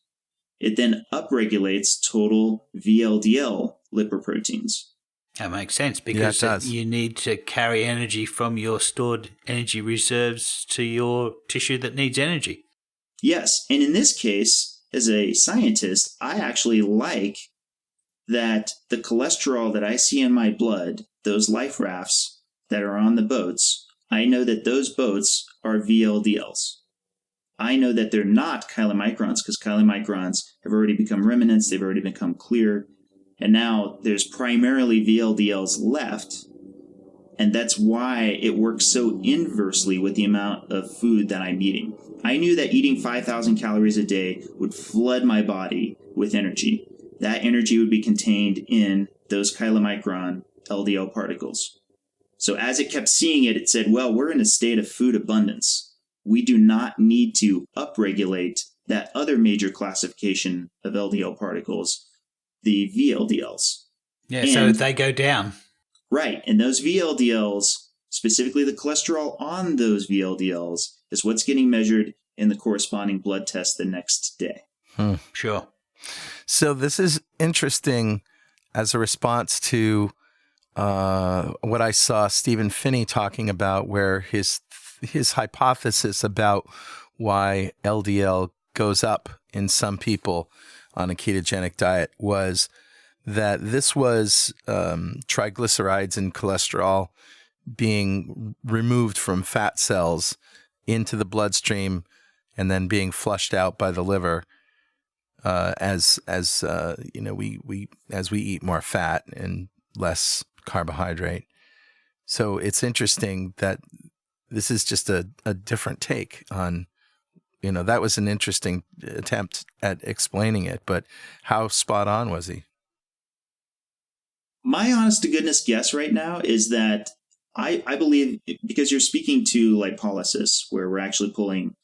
It then upregulates total VLDL lipoproteins. That makes sense because you need to carry energy from your stored energy reserves to your tissue that needs energy. Yes. And in this case, as a scientist, I actually like that the cholesterol that I see in my blood, those life rafts that are on the boats, I know that those boats are VLDLs. I know that they're not chylomicrons because chylomicrons have already become remnants. They've already become clear. And now there's primarily VLDLs left. And that's why it works so inversely with the amount of food that I'm eating. I knew that eating 5,000 calories a day would flood my body with energy. That energy would be contained in those chylomicron LDL particles. So as it kept seeing it, it said, well, we're in a state of food abundance. We do not need to upregulate that other major classification of LDL particles, the VLDLs. Yeah, And, so they go down. Right. And those VLDLs, specifically the cholesterol on those VLDLs, is what's getting measured in the corresponding blood test the next day. Sure. So this is interesting as a response to what I saw Stephen Finney talking about, where his hypothesis about why LDL goes up in some people on a ketogenic diet was that this was triglycerides and cholesterol being removed from fat cells into the bloodstream and then being flushed out by the liver as we eat more fat and less carbohydrate. So it's interesting that this is just a different take on, that was an interesting attempt at explaining it, but how spot on was he? My honest to goodness guess right now is that I believe, because you're speaking to lipolysis, where we're actually pulling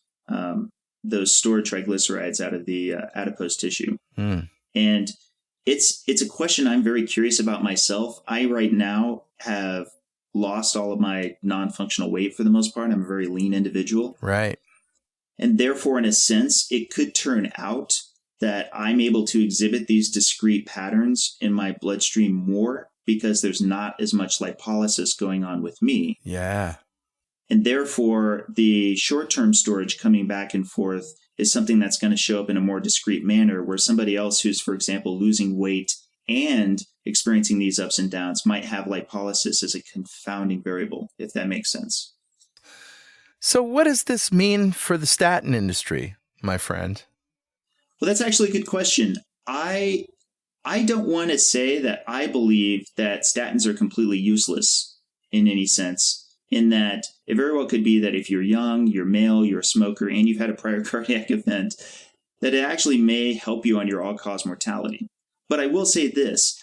those stored triglycerides out of the adipose tissue. And it's a question I'm very curious about myself. I right now have lost all of my non-functional weight for the most part. I'm a very lean individual. Right. And therefore, in a sense, it could turn out that I'm able to exhibit these discrete patterns in my bloodstream more because there's not as much lipolysis going on with me. Yeah. And therefore, the short-term storage coming back and forth is something that's going to show up in a more discrete manner, where somebody else who's, for example, losing weight and experiencing these ups and downs might have lipolysis as a confounding variable, if that makes sense. So what does this mean for the statin industry, my friend? Well, that's actually a good question. I don't want to say that I believe that statins are completely useless in any sense, in that it very well could be that if you're young, you're male, you're a smoker, and you've had a prior cardiac event, that it actually may help you on your all-cause mortality. But I will say this,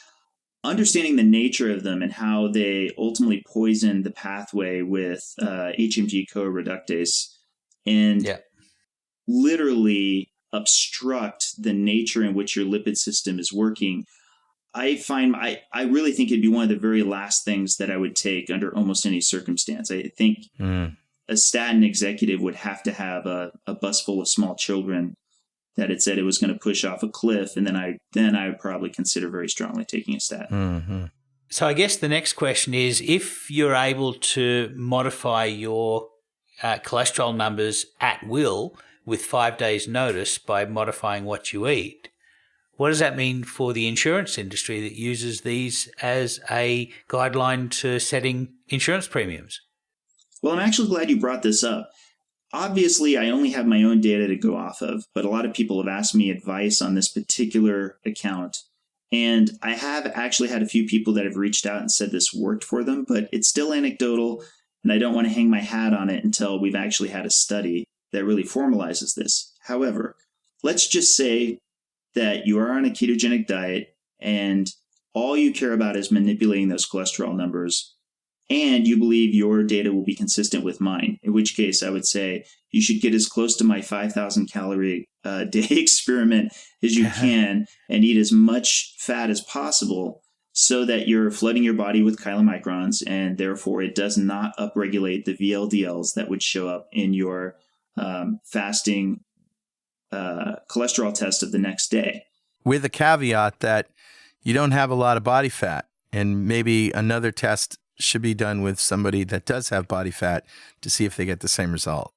understanding the nature of them and how they ultimately poison the pathway with HMG-CoA reductase and literally obstruct the nature in which your lipid system is working, I really think it'd be one of the very last things that I would take under almost any circumstance. I think a statin executive would have to have a bus full of small children that it said it was going to push off a cliff, and then I would probably consider very strongly taking a statin. Mm-hmm. So I guess the next question is, if you're able to modify your cholesterol numbers at will with 5 days notice by modifying what you eat, what does that mean for the insurance industry that uses these as a guideline to setting insurance premiums? Well, I'm actually glad you brought this up. Obviously, I only have my own data to go off of, but a lot of people have asked me advice on this particular account. And I have actually had a few people that have reached out and said this worked for them, but it's still anecdotal, and I don't want to hang my hat on it until we've actually had a study that really formalizes this. However, let's just say that you are on a ketogenic diet and all you care about is manipulating those cholesterol numbers, and you believe your data will be consistent with mine, in which case I would say you should get as close to my 5,000 calorie day experiment as you can and eat as much fat as possible so that you're flooding your body with chylomicrons, and therefore it does not upregulate the VLDLs that would show up in your fasting cholesterol test of the next day. With a caveat that you don't have a lot of body fat, and maybe another test should be done with somebody that does have body fat to see if they get the same result.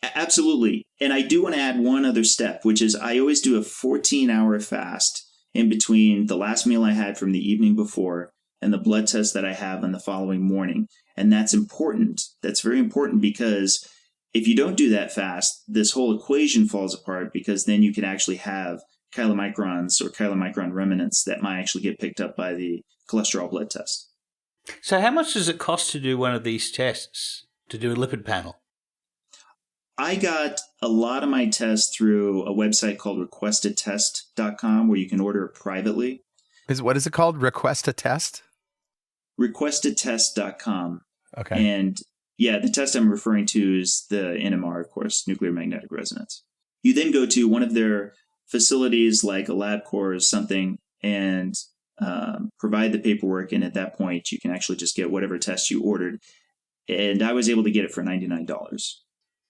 Absolutely. And I do want to add one other step, which is I always do a 14-hour fast in between the last meal I had from the evening before and the blood test that I have on the following morning. And that's important. That's very important, because if you don't do that fast, this whole equation falls apart, because then you can actually have chylomicrons or chylomicron remnants that might actually get picked up by the cholesterol blood test. So how much does it cost to do one of these tests, to do a lipid panel? I got a lot of my tests through a website called requestatest.com, where you can order it privately. What is it called? Request a test? requestedtest.com. Okay. And yeah, the test I'm referring to is the NMR, of course, nuclear magnetic resonance. You then go to one of their facilities like a LabCorp or something and provide the paperwork. And at that point, you can actually just get whatever test you ordered. And I was able to get it for $99.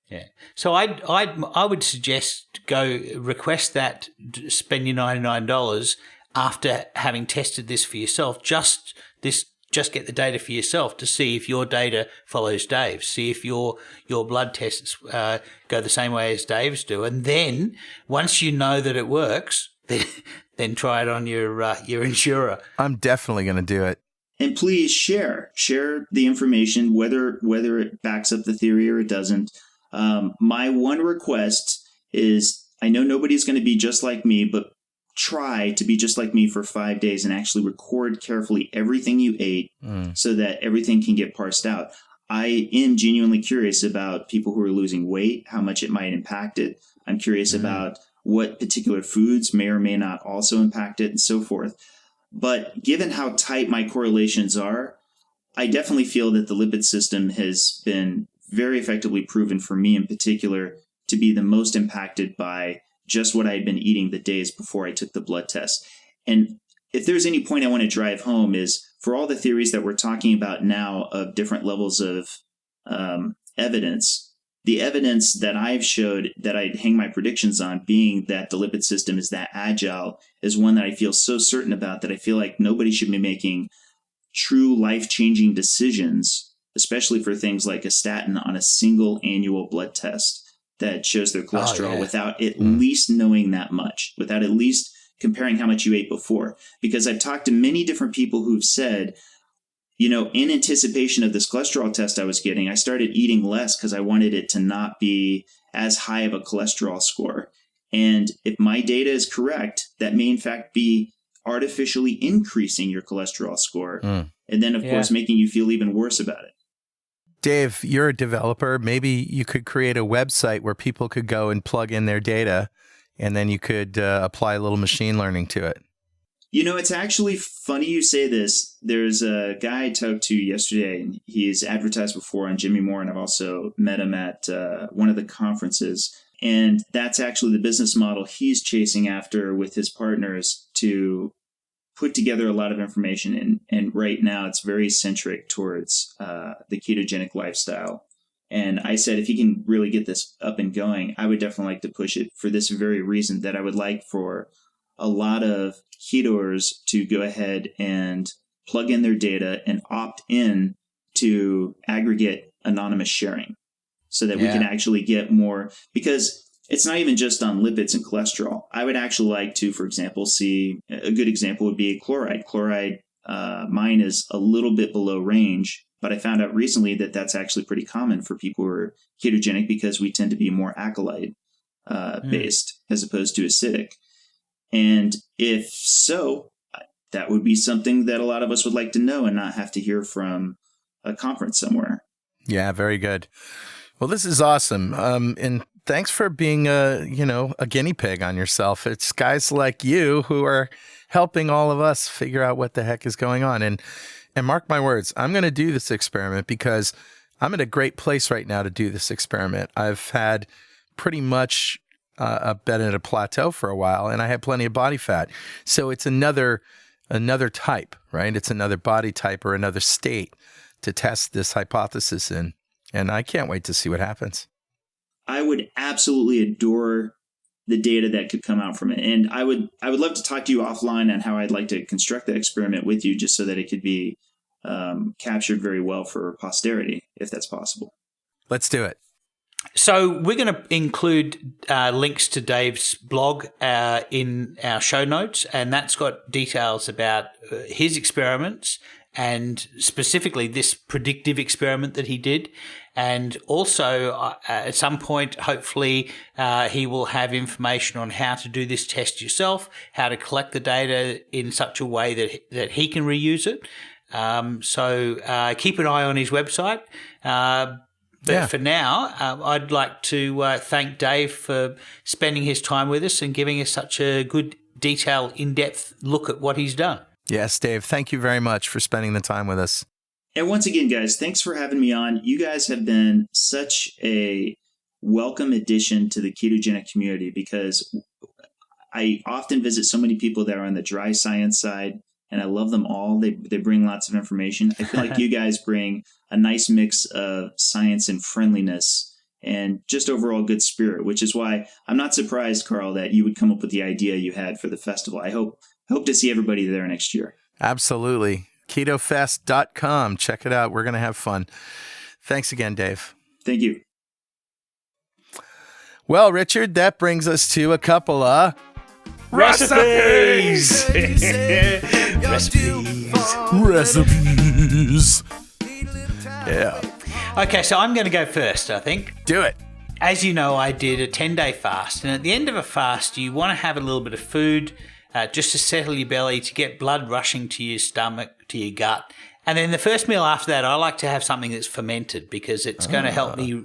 Yeah. So I would suggest go request that, spend your $99 after having tested this for yourself. Just get the data for yourself to see if your data follows Dave's. See if your blood tests go the same way as Dave's do, and then once you know that it works, then try it on your insurer. I'm definitely going to do it. And please share the information, whether it backs up the theory or it doesn't. My one request is, I know nobody's going to be just like me, but try to be just like me for 5 days and actually record carefully everything you ate so that everything can get parsed out. I am genuinely curious about people who are losing weight, how much it might impact it. I'm curious about what particular foods may or may not also impact it and so forth. But given how tight my correlations are, I definitely feel that the lipid system has been very effectively proven for me in particular to be the most impacted by just what I had been eating the days before I took the blood test. And if there's any point I want to drive home is for all the theories that we're talking about now of different levels of evidence, the evidence that I've showed that I'd hang my predictions on being that the lipid system is that agile is one that I feel so certain about that I feel like nobody should be making true life-changing decisions, especially for things like a statin on a single annual blood test that shows their cholesterol without at least knowing that much, without at least comparing how much you ate before. Because I've talked to many different people who've said, you know, in anticipation of this cholesterol test I was getting, I started eating less because I wanted it to not be as high of a cholesterol score. And if my data is correct, that may in fact be artificially increasing your cholesterol score. And then, of course, making you feel even worse about it. Dave, you're a developer. Maybe you could create a website where people could go and plug in their data, and then you could apply a little machine learning to it. You know, it's actually funny you say this. There's a guy I talked to yesterday, and he's advertised before on Jimmy Moore, and I've also met him at one of the conferences. And that's actually the business model he's chasing after with his partners to put together a lot of information. And right now it's very centric towards the ketogenic lifestyle. And I said, if he can really get this up and going, I would definitely like to push it for this very reason, that I would like for a lot of ketoers to go ahead and plug in their data and opt in to aggregate anonymous sharing so that we can actually get more, because it's not even just on lipids and cholesterol. I would actually like to, for example, see a good example would be chloride. Chloride, mine is a little bit below range, but I found out recently that that's actually pretty common for people who are ketogenic because we tend to be more alkali based as opposed to acidic. And if so, that would be something that a lot of us would like to know and not have to hear from a conference somewhere. Yeah, very good. Well, this is awesome. And thanks for being a guinea pig on yourself. It's guys like you who are helping all of us figure out what the heck is going on. And mark my words, I'm going to do this experiment because I'm in a great place right now to do this experiment. I've had pretty much been at a plateau for a while, and I have plenty of body fat. So it's another type, right? It's another body type or another state to test this hypothesis in. And I can't wait to see what happens. I would absolutely adore the data that could come out from it. And I would love to talk to you offline on how I'd like to construct that experiment with you, just so that it could be captured very well for posterity, if that's possible. Let's do it. So we're going to include links to Dave's blog in our show notes, and that's got details about his experiments and specifically this predictive experiment that he did. And also at some point, hopefully, he will have information on how to do this test yourself, how to collect the data in such a way that he can reuse it. So keep an eye on his website. But for now, I'd like to thank Dave for spending his time with us and giving us such a good, detailed, in-depth look at what he's done. Yes, Dave. Thank you very much for spending the time with us. And once again, guys, thanks for having me on. You guys have been such a welcome addition to the ketogenic community because I often visit so many people that are on the dry science side, and I love them all. They bring lots of information. I feel like you guys bring a nice mix of science and friendliness and just overall good spirit, which is why I'm not surprised, Carl, that you would come up with the idea you had for the festival. I hope to see everybody there next year. Absolutely. KetoFest.com. Check it out. We're going to have fun. Thanks again, Dave. Thank you. Well, Richard, that brings us to a couple of Recipes! Recipes. Yeah. Okay, so I'm going to go first, I think. Do it. As you know, I did a 10-day fast, and at the end of a fast, you want to have a little bit of food just to settle your belly, to get blood rushing to your stomach, to your gut. And then the first meal after that, I like to have something that's fermented because it's going to help me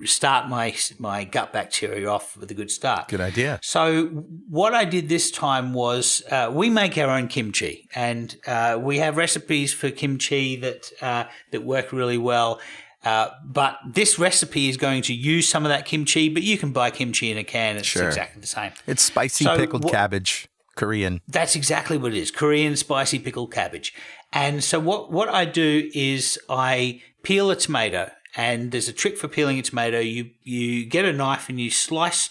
start my gut bacteria off with a good start. Good idea. So what I did this time was we make our own kimchi, and we have recipes for kimchi that work really well. But this recipe is going to use some of that kimchi, but you can buy kimchi in a can. It's exactly the same. It's spicy pickled cabbage, Korean. That's exactly what it is, Korean spicy pickled cabbage. And so what I do is I peel a tomato, and there's a trick for peeling a tomato. You get a knife and you slice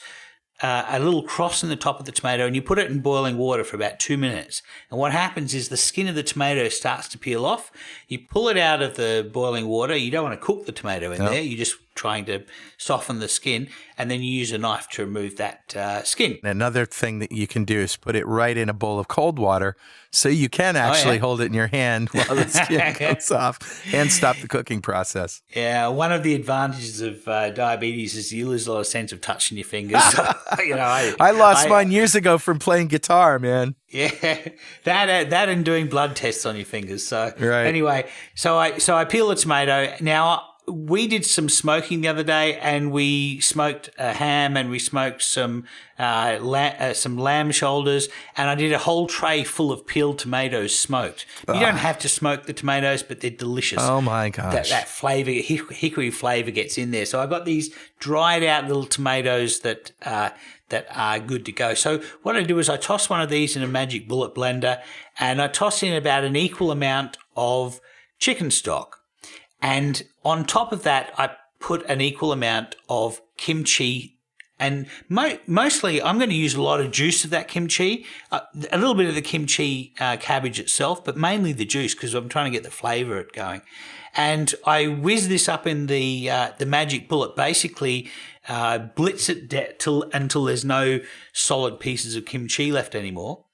a little cross in the top of the tomato, and you put it in boiling water for about 2 minutes. And what happens is the skin of the tomato starts to peel off. You pull it out of the boiling water. You don't want to cook the tomato in there. You're just trying to soften the skin, and then you use a knife to remove that skin. Another thing that you can do is put it right in a bowl of cold water so you can actually hold it in your hand while the skin comes off and stop the cooking process. Yeah, one of the advantages of diabetes is you lose a lot of sense of touch in your fingers. So, I lost mine years ago from playing guitar, man. Yeah, that and doing blood tests on your fingers. So anyway, so I peel the tomato. Now we did some smoking the other day, and we smoked a ham, and we smoked some lamb shoulders, and I did a whole tray full of peeled tomatoes smoked. You don't have to smoke the tomatoes, but they're delicious. Oh my gosh! That flavor, hickory flavor, gets in there. So I got these dried out little tomatoes that are good to go. So what I do is I toss one of these in a magic bullet blender, and I toss in about an equal amount of chicken stock. And on top of that, I put an equal amount of kimchi. And mostly, I'm going to use a lot of juice of that kimchi, a little bit of the kimchi cabbage itself, but mainly the juice because I'm trying to get the flavor going. And I whiz this up in the magic bullet, basically blitz it until there's no solid pieces of kimchi left anymore.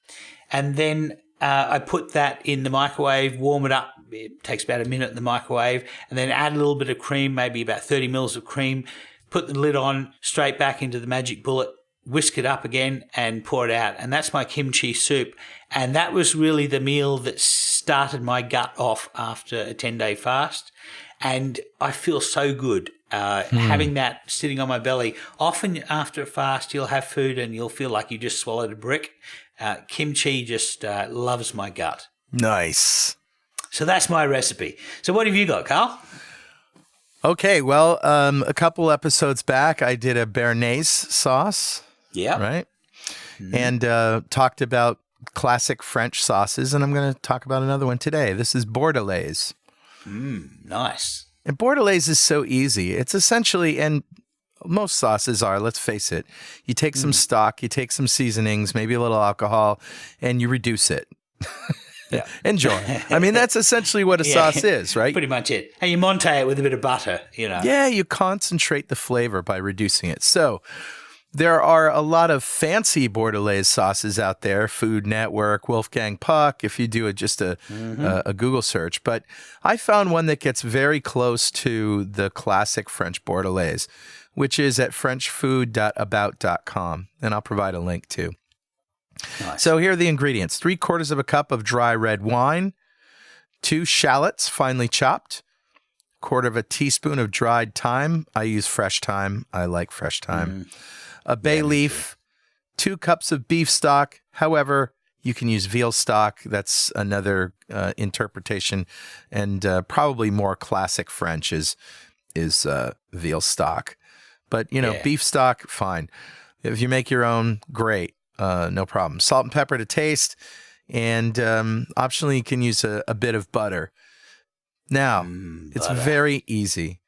And then I put that in the microwave, warm it up. It takes about a minute in the microwave, and then add a little bit of cream, maybe about 30 mils of cream, put the lid on, straight back into the magic bullet, whisk it up again and pour it out. And that's my kimchi soup. And that was really the meal that started my gut off after a 10-day fast. And I feel so good having that sitting on my belly. Often after a fast, you'll have food and you'll feel like you just swallowed a brick. Kimchi just loves my gut. Nice. So that's my recipe. So what have you got, Carl? Okay, well, a couple episodes back, I did a béarnaise sauce. Yeah. Right? And talked about classic French sauces, and I'm going to talk about another one today. This is bordelaise. Nice. And bordelaise is so easy. It's essentially, and most sauces are, let's face it, you take some stock, you take some seasonings, maybe a little alcohol, and you reduce it. Yeah. Enjoy. I mean, that's essentially what a sauce is, right? Pretty much it. And you monte it with a bit of butter, Yeah, you concentrate the flavor by reducing it. So there are a lot of fancy bordelaise sauces out there, Food Network, Wolfgang Puck, if you do just a Google search. But I found one that gets very close to the classic French bordelaise, which is at frenchfood.about.com. And I'll provide a link too. Nice. So here are the ingredients. 3/4 of a cup of dry red wine, 2 shallots finely chopped, 1/4 teaspoon of dried thyme. I use fresh thyme. I like fresh thyme. A bay leaf, 2 cups of beef stock. However, You can use veal stock. That's another interpretation, and probably more classic French is veal stock. But, beef stock, fine. If you make your own, great. No problem. Salt and pepper to taste. And optionally, you can use a bit of butter. Now, it's very easy.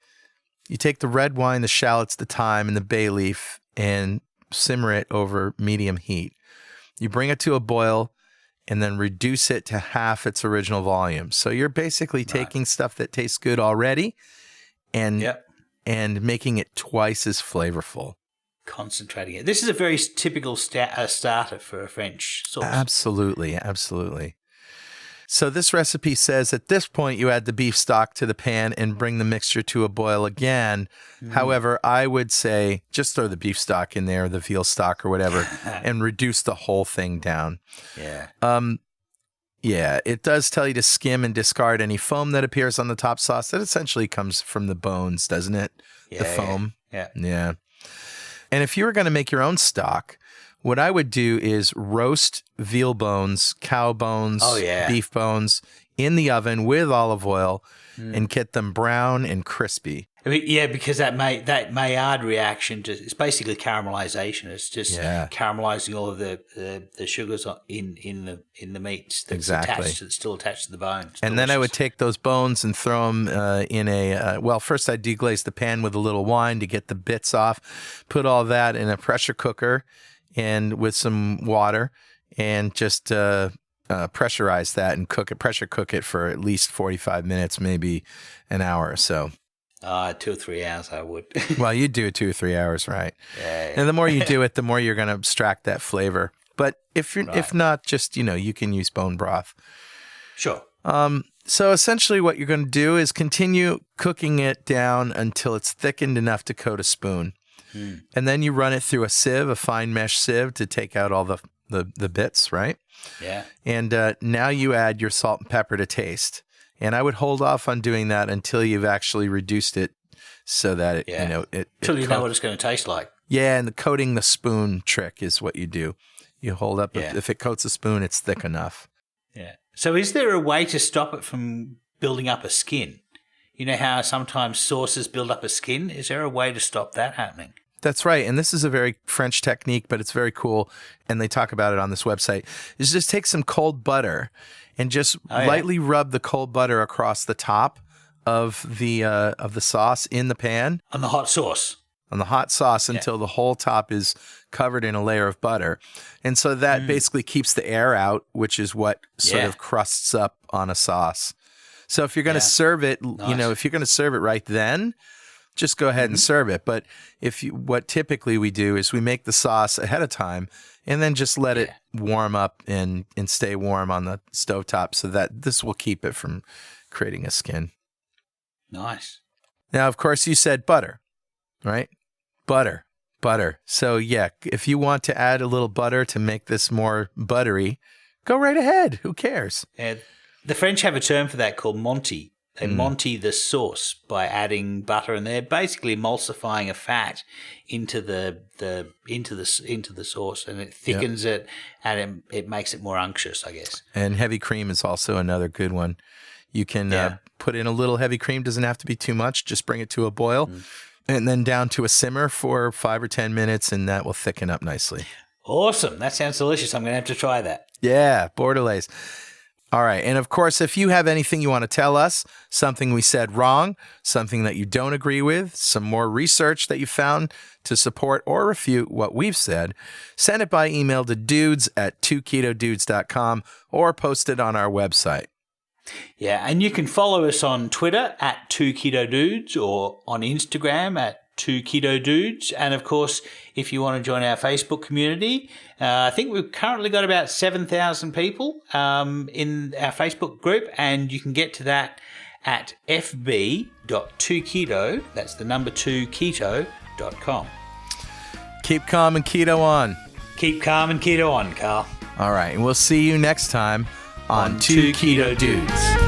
You take the red wine, the shallots, the thyme, and the bay leaf, and simmer it over medium heat. You bring it to a boil and then reduce it to half its original volume. So you're basically taking stuff that tastes good already and making it twice as flavorful. Concentrating it. This is a very typical starter for a French sauce. Absolutely. So this recipe says at this point you add the beef stock to the pan and bring the mixture to a boil again. However, I would say just throw the beef stock in there, the veal stock or whatever, and reduce the whole thing down. Yeah, it does tell you to skim and discard any foam that appears on the top sauce. That essentially comes from the bones, doesn't it? The foam. Yeah. And if you were going to make your own stock, what I would do is roast veal bones, cow bones, beef bones in the oven with olive oil and get them brown and crispy. Because that Maillard reaction it's basically caramelization. It's just caramelizing all of the sugars in the meats that's still attached to the bones. And then I would take those bones and throw them in first I'd deglaze the pan with a little wine to get the bits off. Put all that in a pressure cooker and with some water, and just pressurize that and pressure cook it for at least 45 minutes, maybe an hour or so. 2 or 3 hours, I would. Well, you do it 2 or 3 hours, right? Yeah. And the more you do it, the more you're going to abstract that flavor. But if not, just you can use bone broth. Sure. So essentially, what you're going to do is continue cooking it down until it's thickened enough to coat a spoon. And then you run it through a sieve, a fine mesh sieve, to take out all the bits, right? Yeah. And now you add your salt and pepper to taste. And I would hold off on doing that until you've actually reduced it so that until you know what it's going to taste like. Yeah, and the coating the spoon trick is what you do. You hold up, if it coats the spoon, it's thick enough. Yeah. So is there a way to stop it from building up a skin? You know how sometimes sauces build up a skin? Is there a way to stop that happening? That's right. And this is a very French technique, but it's very cool. And they talk about it on this website. Is just take some cold butter and just lightly rub the cold butter across the top of the sauce in the pan. On the hot sauce. On the hot sauce until the whole top is covered in a layer of butter. And so that basically keeps the air out, which is what sort of crusts up on a sauce. So if you're going to serve it, if you're going to serve it right then, just go ahead and serve it. But what typically we do is we make the sauce ahead of time and then just let it warm up and stay warm on the stovetop so that this will keep it from creating a skin. Nice. Now, of course, you said butter, right? Butter. So, if you want to add a little butter to make this more buttery, go right ahead. Who cares? The French have a term for that called Monty. They Monty the sauce by adding butter, and they're basically emulsifying a fat into the sauce, and it thickens it, and it makes it more unctuous, I guess. And heavy cream is also another good one. You can put in a little heavy cream. Doesn't have to be too much. Just bring it to a boil, and then down to a simmer for 5 or 10 minutes, and that will thicken up nicely. Awesome! That sounds delicious. I'm going to have to try that. Yeah, Bordelaise. All right. And of course, if you have anything you want to tell us, something we said wrong, something that you don't agree with, some more research that you found to support or refute what we've said, send it by email to dudes@twoketodudes.com or post it on our website. Yeah. And you can follow us on Twitter @2ketodudes or on Instagram @2ketodudes. And of course, if you want to join our Facebook community, I think we've currently got about 7,000 people in our Facebook group, and you can get to that at fb.2keto, that's the number 2keto.com. Keep calm and keto on. Keep calm and keto on, Carl. All right, and we'll see you next time on Two Keto Dudes.